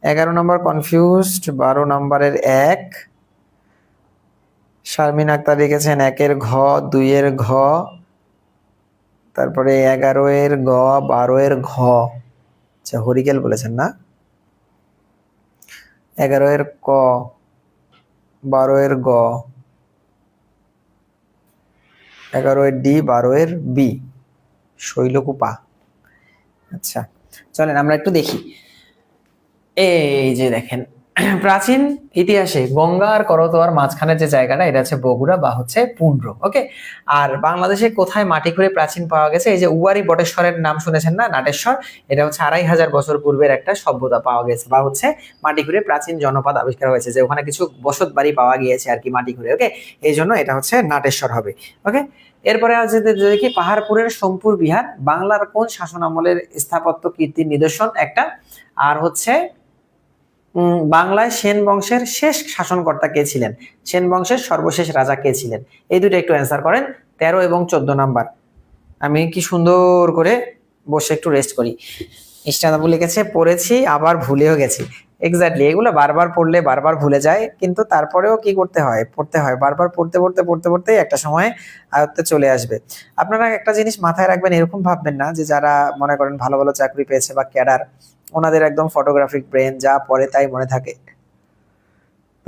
11 নম্বর কনফিউজড, 12 নম্বরের 1। শারমিন আক্তার লিখেছেন 1-এর ঘ, 2-এর ঘ, তারপরে 11-এর গ, 12-এর ঘ। আচ্ছা হরিকেল বলেছেন না? 11-এর ক, 12-এর গ, 11-এর ডি, 12-এর বি। শৈলকুপা। আচ্ছা চলেন আমরা একটু দেখি। এই যে দেখেন, প্রাচীন ইতিহাসে গঙ্গার করতোয়ার মাঝখানে যে জায়গাটা, এটা হচ্ছে বগুড়া বা হচ্ছে পুন্ড্র। ওকে, আর বাংলাদেশে কোথায় মাটি খুঁড়ে প্রাচীন পাওয়া গেছে, এই যে উয়ারি বটেশ্বরের নাম শুনেছেন না, নাটেশ্বর, এটা হচ্ছে 2500 বছর পূর্বের একটা সভ্যতা পাওয়া গেছে, বা হচ্ছে মাটি খুঁড়ে প্রাচীন জনপদ আবিষ্কার হয়েছে, যে ওখানে কিছু বসত বাড়ি পাওয়া গিয়েছে আর কি মাটি খুঁড়ে। ওকে, এই জন্য এটা হচ্ছে নাটেশ্বর হবে। ওকে, এরপরে আছে দেখি পাহাড়পুরের সোমপুর বিহার বাংলার কোন শাসন আমলের স্থাপত্য কীর্তির নিদর্শন একটা, আর হচ্ছে বাংলায় সেন বংশের শেষ শাসনকর্তা কে ছিলেন, সেন বংশের সর্বশেষ রাজা কে ছিলেন, এই দুটো একটু অ্যান্সার করেন। 13 এবং 14 নাম্বার। আমি কি সুন্দর করে বসে একটু রেস্ট করি। ইস্টাদাবু লিখেছে, পড়েছি আবার ভুলেও গেছি। এক্স্যাক্টলি, এগুলো বারবার পড়লে বারবার ভুলে যায়, কিন্তু তারপরেও কি করতে হয়, পড়তে হয়, বারবার পড়তে পড়তে পড়তে পড়তে একটা সময় আয়ত্তে চলে আসবে। আপনারা একটা জিনিস মাথায় রাখবেন, এরকম ভাববেন না যে যারা মনে করেন ভালো ভালো চাকরি পেয়েছে বা ক্যাডার, ওনাদের একদম ফটোগ্রাফিক ব্রেন, যা পড়ে তাই মনে থাকে।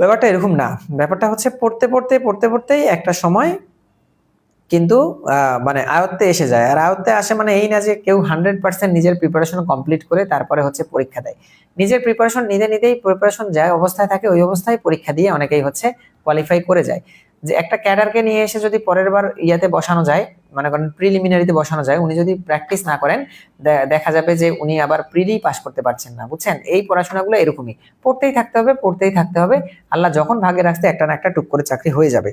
ব্যাপারটা এরকম না, ব্যাপারটা হচ্ছে পড়তে পড়তে পড়তে পড়তেই একটা সময় কিন্তু মানে আয়ত্তে এসে যায়। আর আয়ত্তে আসে মানে এই না যে কেউ 100% নিজের প্রিপারেশন কমপ্লিট করে তারপরে হচ্ছে পরীক্ষা দেয়। নিজের প্রিপারেশন নিজে নিতেই প্রিপারেশন যায় অবস্থায় থাকে, ওই অবস্থায় পরীক্ষা দিয়ে অনেকেই হচ্ছে কোয়ালিফাই করে যায়। যে একটা ক্যাডারকে নিয়ে এসে যদি পরের বার ইয়াতে বসানো যায়, মনে করেন প্রিলিমিনারিতে বসানো যায়, উনি যদি প্র্যাকটিস না করেন, দেখা যাবে যে উনি আবার প্রিলি পাস করতে পারছেন না। বুঝছেন, এই পড়াশোনাগুলো এরকমই, পড়তেই থাকতে হবে, পড়তেই থাকতে হবে। আল্লাহ যখন ভাগে রাখতে একটা না একটা টুক করে চাকরি হয়ে যাবে।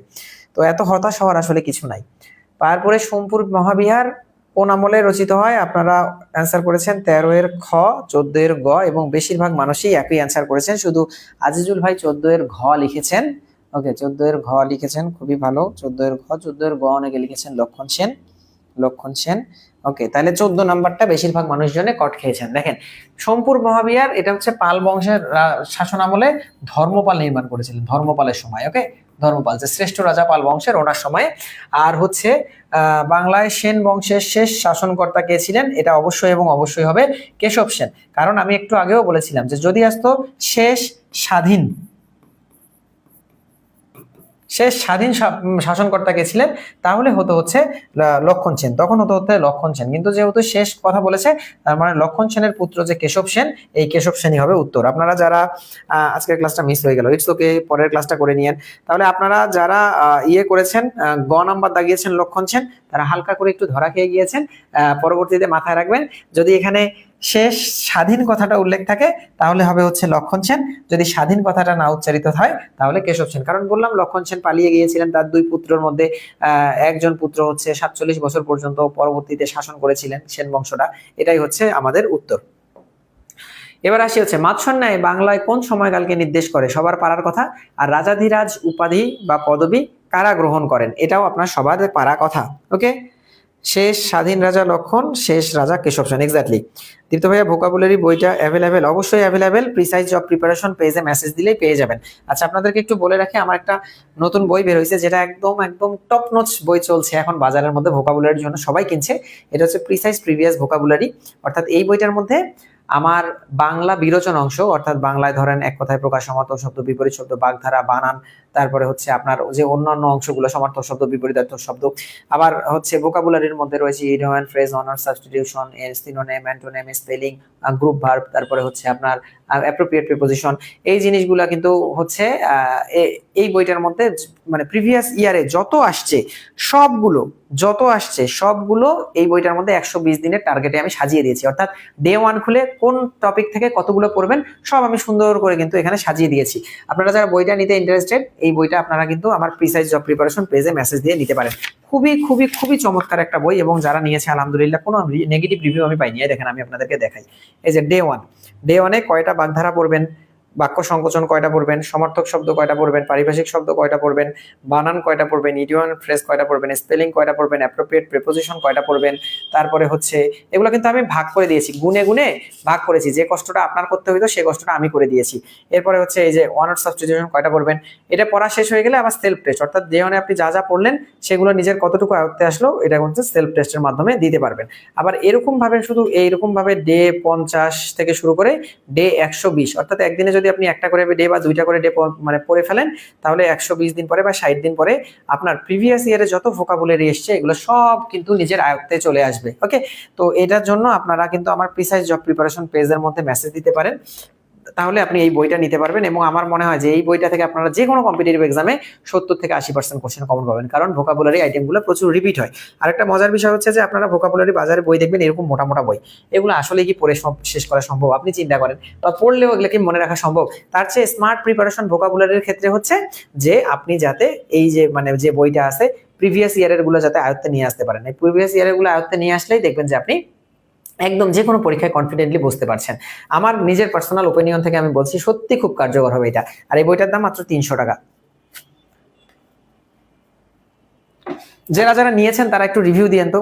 তো এত হতাশ হওয়ার আসলে কিছু নাই। তারপরে সোমপুর মহাবিহার কোন আমলে রচিত হয়, আপনারা অ্যান্সার করেছেন 13 এর খ, 14 এর গ, এবং বেশিরভাগ মানুষই একই অ্যান্সার করেছেন, শুধু আজিজুল ভাই 14 এর ঘ লিখেছেন। ওকে, 14 এর ঘ লিখেছেন, খুবই ভালো। 14 এর ঘ, 14 এর গ অনেকে লিখেছেন লক্ষণ সেন, লক্ষণ সেন। ওকে, তাহলে 14 নাম্বারটা বেশিরভাগ মানুষজনে কট খেয়েছেন। দেখেন, সোমপুর মহাবিহার এটা হচ্ছে পাল বংশের শাসন আমলে ধর্মপাল নির্মাণ করেছিলেন, ধর্মপালের সময়। ওকে, ধর্মপাল যে শ্রেষ্ঠ রাজা পাল বংশের, ওনার সময়ে। আর হচ্ছে বাংলায় সেন বংশের শেষ শাসনকর্তা কে ছিলেন, এটা অবশ্যই এবং অবশ্যই হবে কেশব সেন। কারণ আমি একটু আগেও বলেছিলাম যে যদি আসতো শেষ স্বাধীন, শেষ স্বাধীন শাসনকর্তা কে ছিলেন, তাহলে হতো হচ্ছে লক্ষণ সেন, তখন হতো হচ্ছে লক্ষণ সেন। কিন্তু যেহেতু শেষ কথা বলেছে, তার মানে লক্ষণ সেনের পুত্র যে কেশব সেন, এই কেশব সেনই হবে উত্তর। আপনারা যারা আজকের ক্লাসটা মিস হয়ে গেল, ইটস ওকে, পরের ক্লাসটা করে নিয়েন। তাহলে আপনারা যারা ইয়ে করেছেন, গ নাম্বার দাগিয়েছেন লক্ষণ সেন, তারা হালকা করে একটু ধরা খেয়ে গিয়েছেন। পরবর্তীতে মাথায় রাখবেন, যদি এখানে শেষ স্বাধীন কথাটা উল্লেখ থাকে তাহলে হবে হচ্ছে লক্ষণ সেন, যদি স্বাধীন কথাটা না উচ্চারিত হয় তাহলে কেশব সেন। কারণ বললাম লক্ষণ সেন পালিয়ে গিয়েছিলেন, তার দুই পুত্রের মধ্যে একজন পুত্র হচ্ছে 47 বছর পর্যন্ত পরবর্তীতে শাসন করেছিলেন সেন বংশটা। এটাই হচ্ছে আমাদের উত্তর। এবার আসি হচ্ছে মাৎসন্যায় বাংলায় কোন সময়কালকে নির্দেশ করে, সবার পারার কথা। আর রাজাধিরাজ উপাধি বা পদবী কারা গ্রহণ করেন, এটাও আপনার সবার পারা কথা। ওকে, শেষ স্বাধীন রাজা লক্ষণ, শেষ রাজা কেশব সেন। এক্স্যাক্টলি। দীপ্ত ভাইয়া ভোকাবুলারি বইটা অ্যাভেলেবেল, অবশ্যই অ্যাভেলেবেল। প্রিসাইজ জব প্রিপারেশন পেজে মেসেজ দিলেই পেয়ে যাবেন। আচ্ছা, আপনাদেরকে একটু বলে রাখি, আমার একটা নতুন বই বের হয়েছে, যেটা একদম একদম টপ নোচ বই চলছে এখন বাজারের মধ্যে, ভোকাবুলারির জন্য সবাই কিনছে। এটা হচ্ছে প্রিসাইজ প্রিভিয়াস ভোকাবুলারি। অর্থাৎ এই বইটার মধ্যে আমার বাংলা বিরোচন অংশ, অর্থাৎ বাংলায় ধরেন এক কথায় প্রকাশ, সমার্থক শব্দ, বিপরীত শব্দ, বাগধারা, বানান, তারপরে হচ্ছে আপনার যে অন্যান্য অংশগুলো, সমার্থক শব্দ, বিপরীতার্থক শব্দ, আবার হচ্ছে ভোকাবুলারির মধ্যে রয়েছে idiom, phrase, honour, substitution, synonym, antonym, spelling, group verb, তারপরে হচ্ছে আপনার অ্যাপ্রোপ্রিয়েট প্রিপোজিশন। এই জিনিসগুলা কিন্তু হচ্ছে এই বইটার মধ্যে মানে প্রিভিয়াস ইয়ারে যত আসছে সবগুলো এই বইটার মধ্যে 120 দিনের টার্গেটে আমি সাজিয়ে দিয়েছি। অর্থাৎ ডে 1 খুলে কোন টপিক থেকে কতগুলো পড়বেন সব আমি সুন্দর করে কিন্তু এখানে সাজিয়ে দিয়েছি। আপনারা যারা বইটা নিতে ইন্টারেস্টেড, এই বইটা আপনারা কিন্তু আমার প্রিসাইজ জব প্রিপারেশন পেজে মেসেজ দিয়ে নিতে পারেন। খুবই খুবই খুবই চমৎকার একটা বই, এবং যারা নিয়েছে আলহামদুলিল্লাহ কোনো নেগেটিভ রিভিউ আমি পাইনি। দেখেন, আমি আপনাদেরকে দেখাই। এই যে ডে 1-এ কয়টা বাগধারা পড়বেন, বাক্য সংকোচন কয়টা পড়বেন, সমার্থক শব্দ কয়টা পড়বেন, পারিভাষিক শব্দ কয়টা পড়বেন, বানান কয়টা পড়বেন, ইডিয়ম ফ্রেজ কয়টা পড়বেন, স্পেলিং কয়টা পড়বেন, অ্যাপ্রোপ্রিয়েট প্রিপোজিশন কয়টা পড়বেন। তারপরে হচ্ছে এগুলো কিন্তু আমি ভাগ করে দিয়েছি, গুনে গুনে ভাগ করেছি, যে কষ্টটা আপনার করতে হইতো সেই কষ্টটা আমি করে দিয়েছি। এরপরে হচ্ছে এই যে ওয়ার্ড সাবস্টিটিউশন কয়টা পড়বেন, এটা পড়া শেষ হয়ে গেলে আবার সেলফ টেস্ট, অর্থাৎ ডে 1-এ আপনি যা যা পড়লেন সেগুলো নিজের কতটুকু আয়ত্তে আসলো এটা হচ্ছে সেলফ টেস্টের মাধ্যমে দিতে পারবেন। আবার এরকম ভাবে শুধু এইরকম ভাবে ডে 50 থেকে শুরু করে ডে 120, অর্থাৎ একদিনে যদি আপনি একটা করে ডে বা দুইটা করে ডে মানে পড়ে ফেলেন, তাহলে 120 দিন পরে বা 60 দিন পরে আপনার প্রিভিয়াস ইয়ারে যত ভোকাবুলারি এসছে এগুলো সব কিন্তু নিজের আয়ত্তে চলে আসবে। ওকে, তো এটার জন্য আপনারা কিন্তু আমার প্রিসাইজ জব প্রিপারেশন পেজের মধ্যে মেসেজ দিতে পারেন। তাহলে আপনি এই বইটা নিতে পারবেন, এবং আমার মনে হয় যে এই বইটা থেকে আপনারা যে কোনো কম্পিটিটিভ এক্সামে 70 থেকে 80% কোশ্চেন কমন পাবেন, কারণ ভোকাবুলারি আইটেমগুলো প্রচুর রিপিট হয়। আর একটা মজার বিষয় হচ্ছে যে আপনারা ভোকাবুলারি বাজারে বই দেখবেন এরকম মোটা মোটা বই, এগুলো আসলে কি পড়ে শেষ করা সম্ভব? আপনি চিন্তা করেন, বা পড়লেও এগুলো কি মনে রাখা সম্ভব? তার চেয়ে স্মার্ট প্রিপারেশন ভোকাবুলারির ক্ষেত্রে হচ্ছে যে আপনি যাতে এই যে মানে যে বইটা আছে প্রিভিয়াস ইয়ারের গুলো যাতে আয়ত্তে নিয়ে আসতে পারেন। এই প্রিভিয়াস ইয়ারের গুলো আয়ত্তে নিয়ে আসলেই দেখবেন যে আপনি একদম যে কোনো পরীক্ষায় কনফিডেন্টলি বসতে পারছেন। আমার নিজের পার্সোনাল ওপিনিয়ন থেকে আমি বলছি সত্যি খুব কার্যকর হবে এটা। আর এই বইটার দাম মাত্র 300 টাকা। যারা যারা নিয়েছেন তারা একটু রিভিউ দিয়েন তো,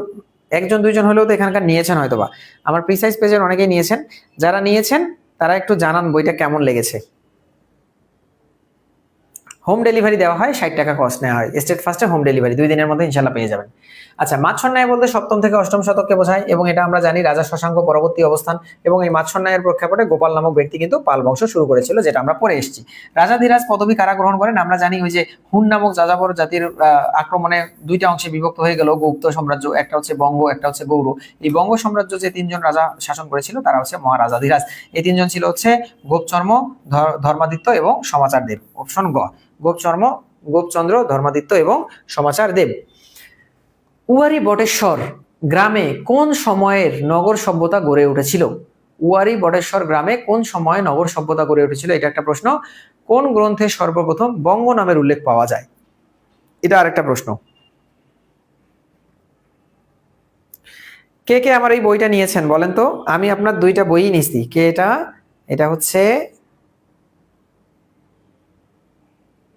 একজন দুইজন হলেও তো এখানকার নিয়েছেন হয়তোবা, আমার প্রিসাইজ পেজের অনেকেই নিয়েছেন। যারা নিয়েছেন তারা একটু জানান বইটা কেমন লেগেছে। হোম ডেলিভারি দেওয়া হয়, 60 টাকা কস্ট নেওয়া হয়, স্টেট ফার্স্টে হোম ডেলিভারি 2 দিনের মধ্যে ইনশাল্লাহ পেয়ে যাবেন। আচ্ছা, মাৎসন্যায় বলতে 7ম থেকে 8ম শতককে বোঝায়, এবং এটা আমরা জানি রাজা শশাঙ্ক পরবর্তী অবস্থান, এবং এই মাৎসন্যায়ের প্রেক্ষাপটে গোপাল নামক ব্যক্তি কিন্তু পাল বংশ শুরু করেছিল, যেটা আমরা পড়ে এসেছি। রাজাধিরাজ পদবী কারা গ্রহণ করেন? আমরা জানি ওই যে হুন নামক যাযাবর জাতির আক্রমণে 2টা অংশে বিভক্ত হয়ে গেল গুপ্ত সাম্রাজ্য, একটা হচ্ছে বঙ্গ, একটা হচ্ছে গৌড়। এই বঙ্গ সাম্রাজ্য যে 3জন রাজা শাসন করেছিল তারা হচ্ছে মহারাজাধিরাজ। এই 3জন ছিল হচ্ছে গোপচর্ম, ধর্মাদিত্য এবং সমাচার দেব। অপশন গ, গোপচর্ম, গোপচন্দ্র, ধর্মাদিত্য এবং সমাচার দেব। উয়ারি বটেশ্বর গ্রামে কোন সময়ের নগর সভ্যতা গড়ে উঠেছিল? উয়ারি বটেশ্বর গ্রামে কোন সময়ে নগর সভ্যতা গড়ে উঠেছিল, এটা একটা প্রশ্ন। কোন গ্রন্থে সর্বপ্রথম বঙ্গ নামের উল্লেখ পাওয়া যায়, এটা আরেকটা প্রশ্ন। কে কে আমার এই বইটা নিয়েছেন বলেন তো? আমি আপনার 2টা বইই নিছি। কে এটা? এটা হচ্ছে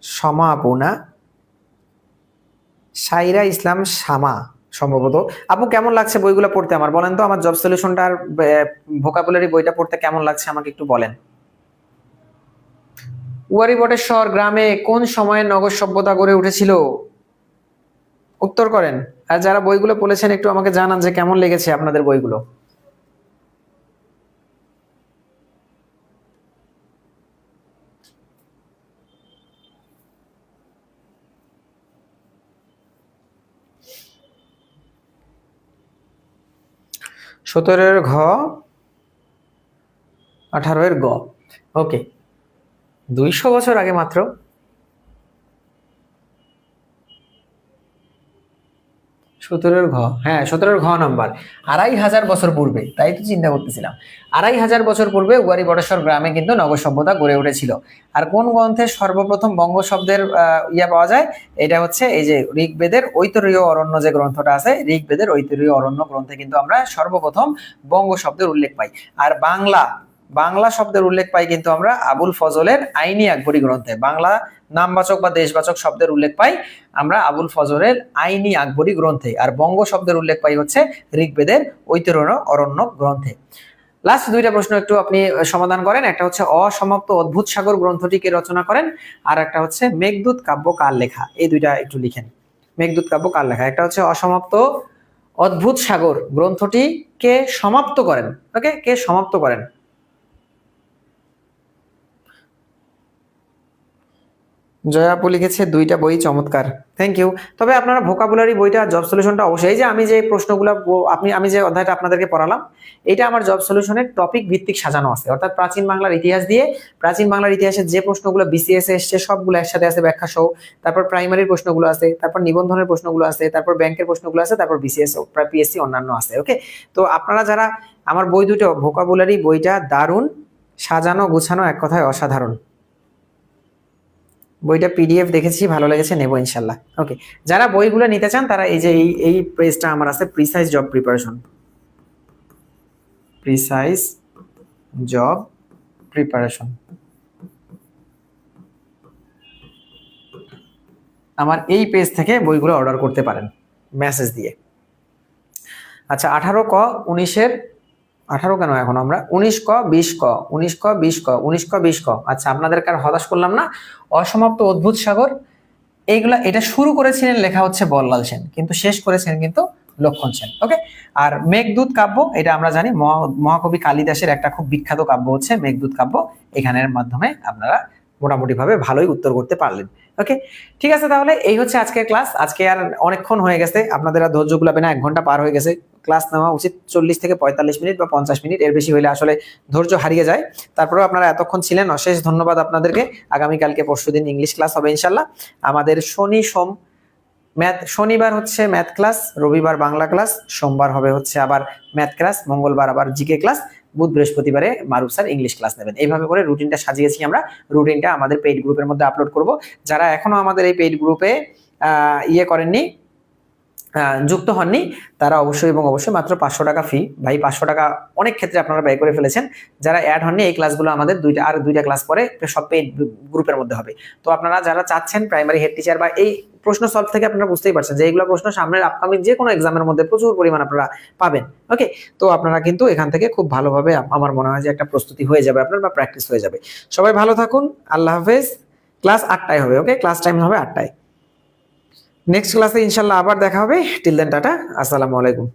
সমা আপু না, সাইরা ইসলাম শামা সম্ভবত। আপু কেমন লাগছে বইগুলো পড়তে আমার বলেন তো? আমার জব সলিউশনটা আর ভোকাবুলারি বইটা পড়তে কেমন লাগছে আমাকে একটু বলেন। উয়ারি বটেশ্বর গ্রামে কোন সময়ে নগর সভ্যতা গড়ে উঠেছিল? উত্তর করেন। আর যারা বইগুলো পড়েছেন একটু আমাকে জানান যে কেমন লেগেছে আপনাদের বইগুলো। সতেরোর ঘ, 18-এর গ। ওকে, 200 বছর আগে মাত্র। 17-এর ঘ, হ্যাঁ 17-এর ঘ নাম্বার। 2500 বছর পূর্বে, তাই তো চিন্তা করতেছিলাম। 2500 বছর পূর্বে উয়ারি বটেশ্বর গ্রামে কিন্তু নগর সভ্যতা গড়ে উঠেছিল। আর কোন গ্রন্থে সর্বপ্রথম বঙ্গ শব্দের ইয়া পাওয়া যায়? এটা হচ্ছে এই যে ঋগ্বেদের ঐতরীয় অরণ্য যে গ্রন্থটা আছে, ঋগ্বেদের ঐতরীয় অরণ্য গ্রন্থে কিন্তু আমরা সর্বপ্রথম বঙ্গ শব্দের উল্লেখ পাই। আর বাংলা শব্দের উল্লেখ পাই কিন্তু আমরা আবুল ফজলের আইনি আকবরী গ্রন্থে। বাংলা নামবাচক বা দেশবাচক শব্দের উল্লেখ পাই আমরা আবুল ফজলের আইনি আকবরী গ্রন্থে। আর বঙ্গ শব্দের উল্লেখ পাই হচ্ছে ঋগ্বেদের ঐতরীয় অরণ্য গ্রন্থে। লাস্ট 2টা প্রশ্ন একটু আপনি সমাধান করেন। একটা হচ্ছে অসমাপ্ত অদ্ভুত সাগর গ্রন্থটিকে রচনা করেন, আর একটা হচ্ছে মেঘদূত কাব্য কার লেখা। এই 2টা একটু লিখেন। মেঘদূত কাব্য কার লেখা? একটা হচ্ছে অসমাপ্ত অদ্ভুত সাগর গ্রন্থটি কে সমাপ্ত করেন? ওকে, কে সমাপ্ত করেন? জয়াপু লিখেছে 2টা বই চমৎকার, থ্যাংক ইউ। তবে আপনারা ভোকাবুলারি বইটা জব সলিউশনটা অবশ্যই, এই যে আমি যে প্রশ্নগুলো আমি যে অধ্যায়টা আপনাদেরকে পড়ালাম, এটা আমার জব সলিউশনের টপিক ভিত্তিক সাজানো আছে। অর্থাৎ প্রাচীন বাংলার ইতিহাস দিয়ে, প্রাচীন বাংলার ইতিহাসের যে প্রশ্নগুলো বিসিএস এ এসছে সবগুলো একসাথে আছে ব্যাখ্যা সহ। তারপর প্রাইমারির প্রশ্নগুলো আছে, তারপর নিবন্ধনের প্রশ্নগুলো আছে, তারপর ব্যাংকের প্রশ্নগুলো আছে, তারপর বিসিএস পিএসসি অন্যান্য আছে। ওকে, তো আপনারা যারা আমার বই দুটো ভোকাবুলারি বইটা দারুণ সাজানো গুছানো, এক কথায় অসাধারণ। বইটা পিডিএফ দেখেছি, ভালো লেগেছে, নেবো ইনশাল্লাহ। ওকে, যারা বইগুলো নিতে চান তারা এই যে এই পেজটা আমার আছে, precise job preparation, precise job preparation. আমার এই পেজ থেকে বইগুলো অর্ডার করতে পারেন মেসেজ দিয়ে। আচ্ছা, 18 ক 19-এর 18 কেন এখন আমরা 19 ক 20 ক 19 ক 20 ক 19 ক 20 ক। আচ্ছা, আপনাদেরকে আর হতাশ করলাম না। অসমাপ্ত অদ্ভুত সাগর এইগুলা, এটা শুরু করেছিলেন লেখা হচ্ছে বল্লাল সেন, কিন্তু শেষ করেছেন কিন্তু লক্ষণ সেন। ওকে, আর মেঘদূত কাব্য এটা আমরা জানি মহাকবি কালিদাসের একটা খুব বিখ্যাত কাব্য হচ্ছে মেঘদূত কাব্য। এখানের মাধ্যমে আপনারা মোটামুটি ভাবে ভালোই উত্তর করতে পারলেন। ওকে, ঠিক আছে, তাহলে এই হচ্ছে আজকের ক্লাস। আজকে আর অনেকক্ষণ হয়ে গেছে, আপনাদের আর ধৈর্য কুলাবে না, 1 ঘন্টা পার হয়ে গেছে। ক্লাস নেওয়া উচিত 40 থেকে 45 মিনিট বা 50 মিনিট, এর বেশি হলে আসলে ধৈর্য হারিয়ে যায়। তারপরেও আপনারা এতক্ষণ ছিলেন, অশেষ ধন্যবাদ আপনাদেরকে। আগামীকালকে পরশুদিন ইংলিশ ক্লাস হবে ইনশাল্লাহ। আমাদের শনি সোম ম্যাথ, শনিবার হচ্ছে ম্যাথ ক্লাস, রবিবার বাংলা ক্লাস, সোমবার হবে হচ্ছে আবার ম্যাথ ক্লাস, মঙ্গলবার আবার জিকে ক্লাস, বুধ বৃহস্পতিবারে মারুফ স্যার ইংলিশ ক্লাস নেবেন। এইভাবে করে রুটিনটা সাজিয়েছি আমরা। রুটিনটা আমাদের পেইড গ্রুপের মধ্যে আপলোড করব। যারা এখনো আমাদের এই পেইড গ্রুপে ইয়ে করেননি, যুক্ত হননি, তারা অবশ্যই এবং অবশ্যই মাত্র 500 টাকা ফি। ভাই 500 টাকা অনেক ক্ষেত্রে আপনারা ব্যয় করে ফেলেছেন। যারা অ্যাড হননি, এই ক্লাসগুলো আমাদের দুইটা ক্লাস পরে সব পেইড গ্রুপের মধ্যে হবে। তো আপনারা যারা চাচ্ছেন প্রাইমারি হেড টিচার, বা এই প্রশ্ন সলভ থেকে আপনারা বুঝতেই পারছেন যে এইগুলো প্রশ্ন সামনের আপকামিং যে কোনো এক্সামের মধ্যে প্রচুর পরিমাণ আপনারা পাবেন। ওকে, তো আপনারা কিন্তু এখান থেকে খুব ভালোভাবে, আমার মনে হয় যে একটা প্রস্তুতি হয়ে যাবে আপনার, বা প্র্যাকটিস হয়ে যাবে। সবাই ভালো থাকুন, আল্লাহ হাফেজ। ক্লাস 8টায় হবে। ওকে, ক্লাস টাইম হবে 8টায়। নেক্সট ক্লাসে ইনশাল্লাহ আবার দেখা হবে। টিল দেন টাটা, আসসালামু আলাইকুম।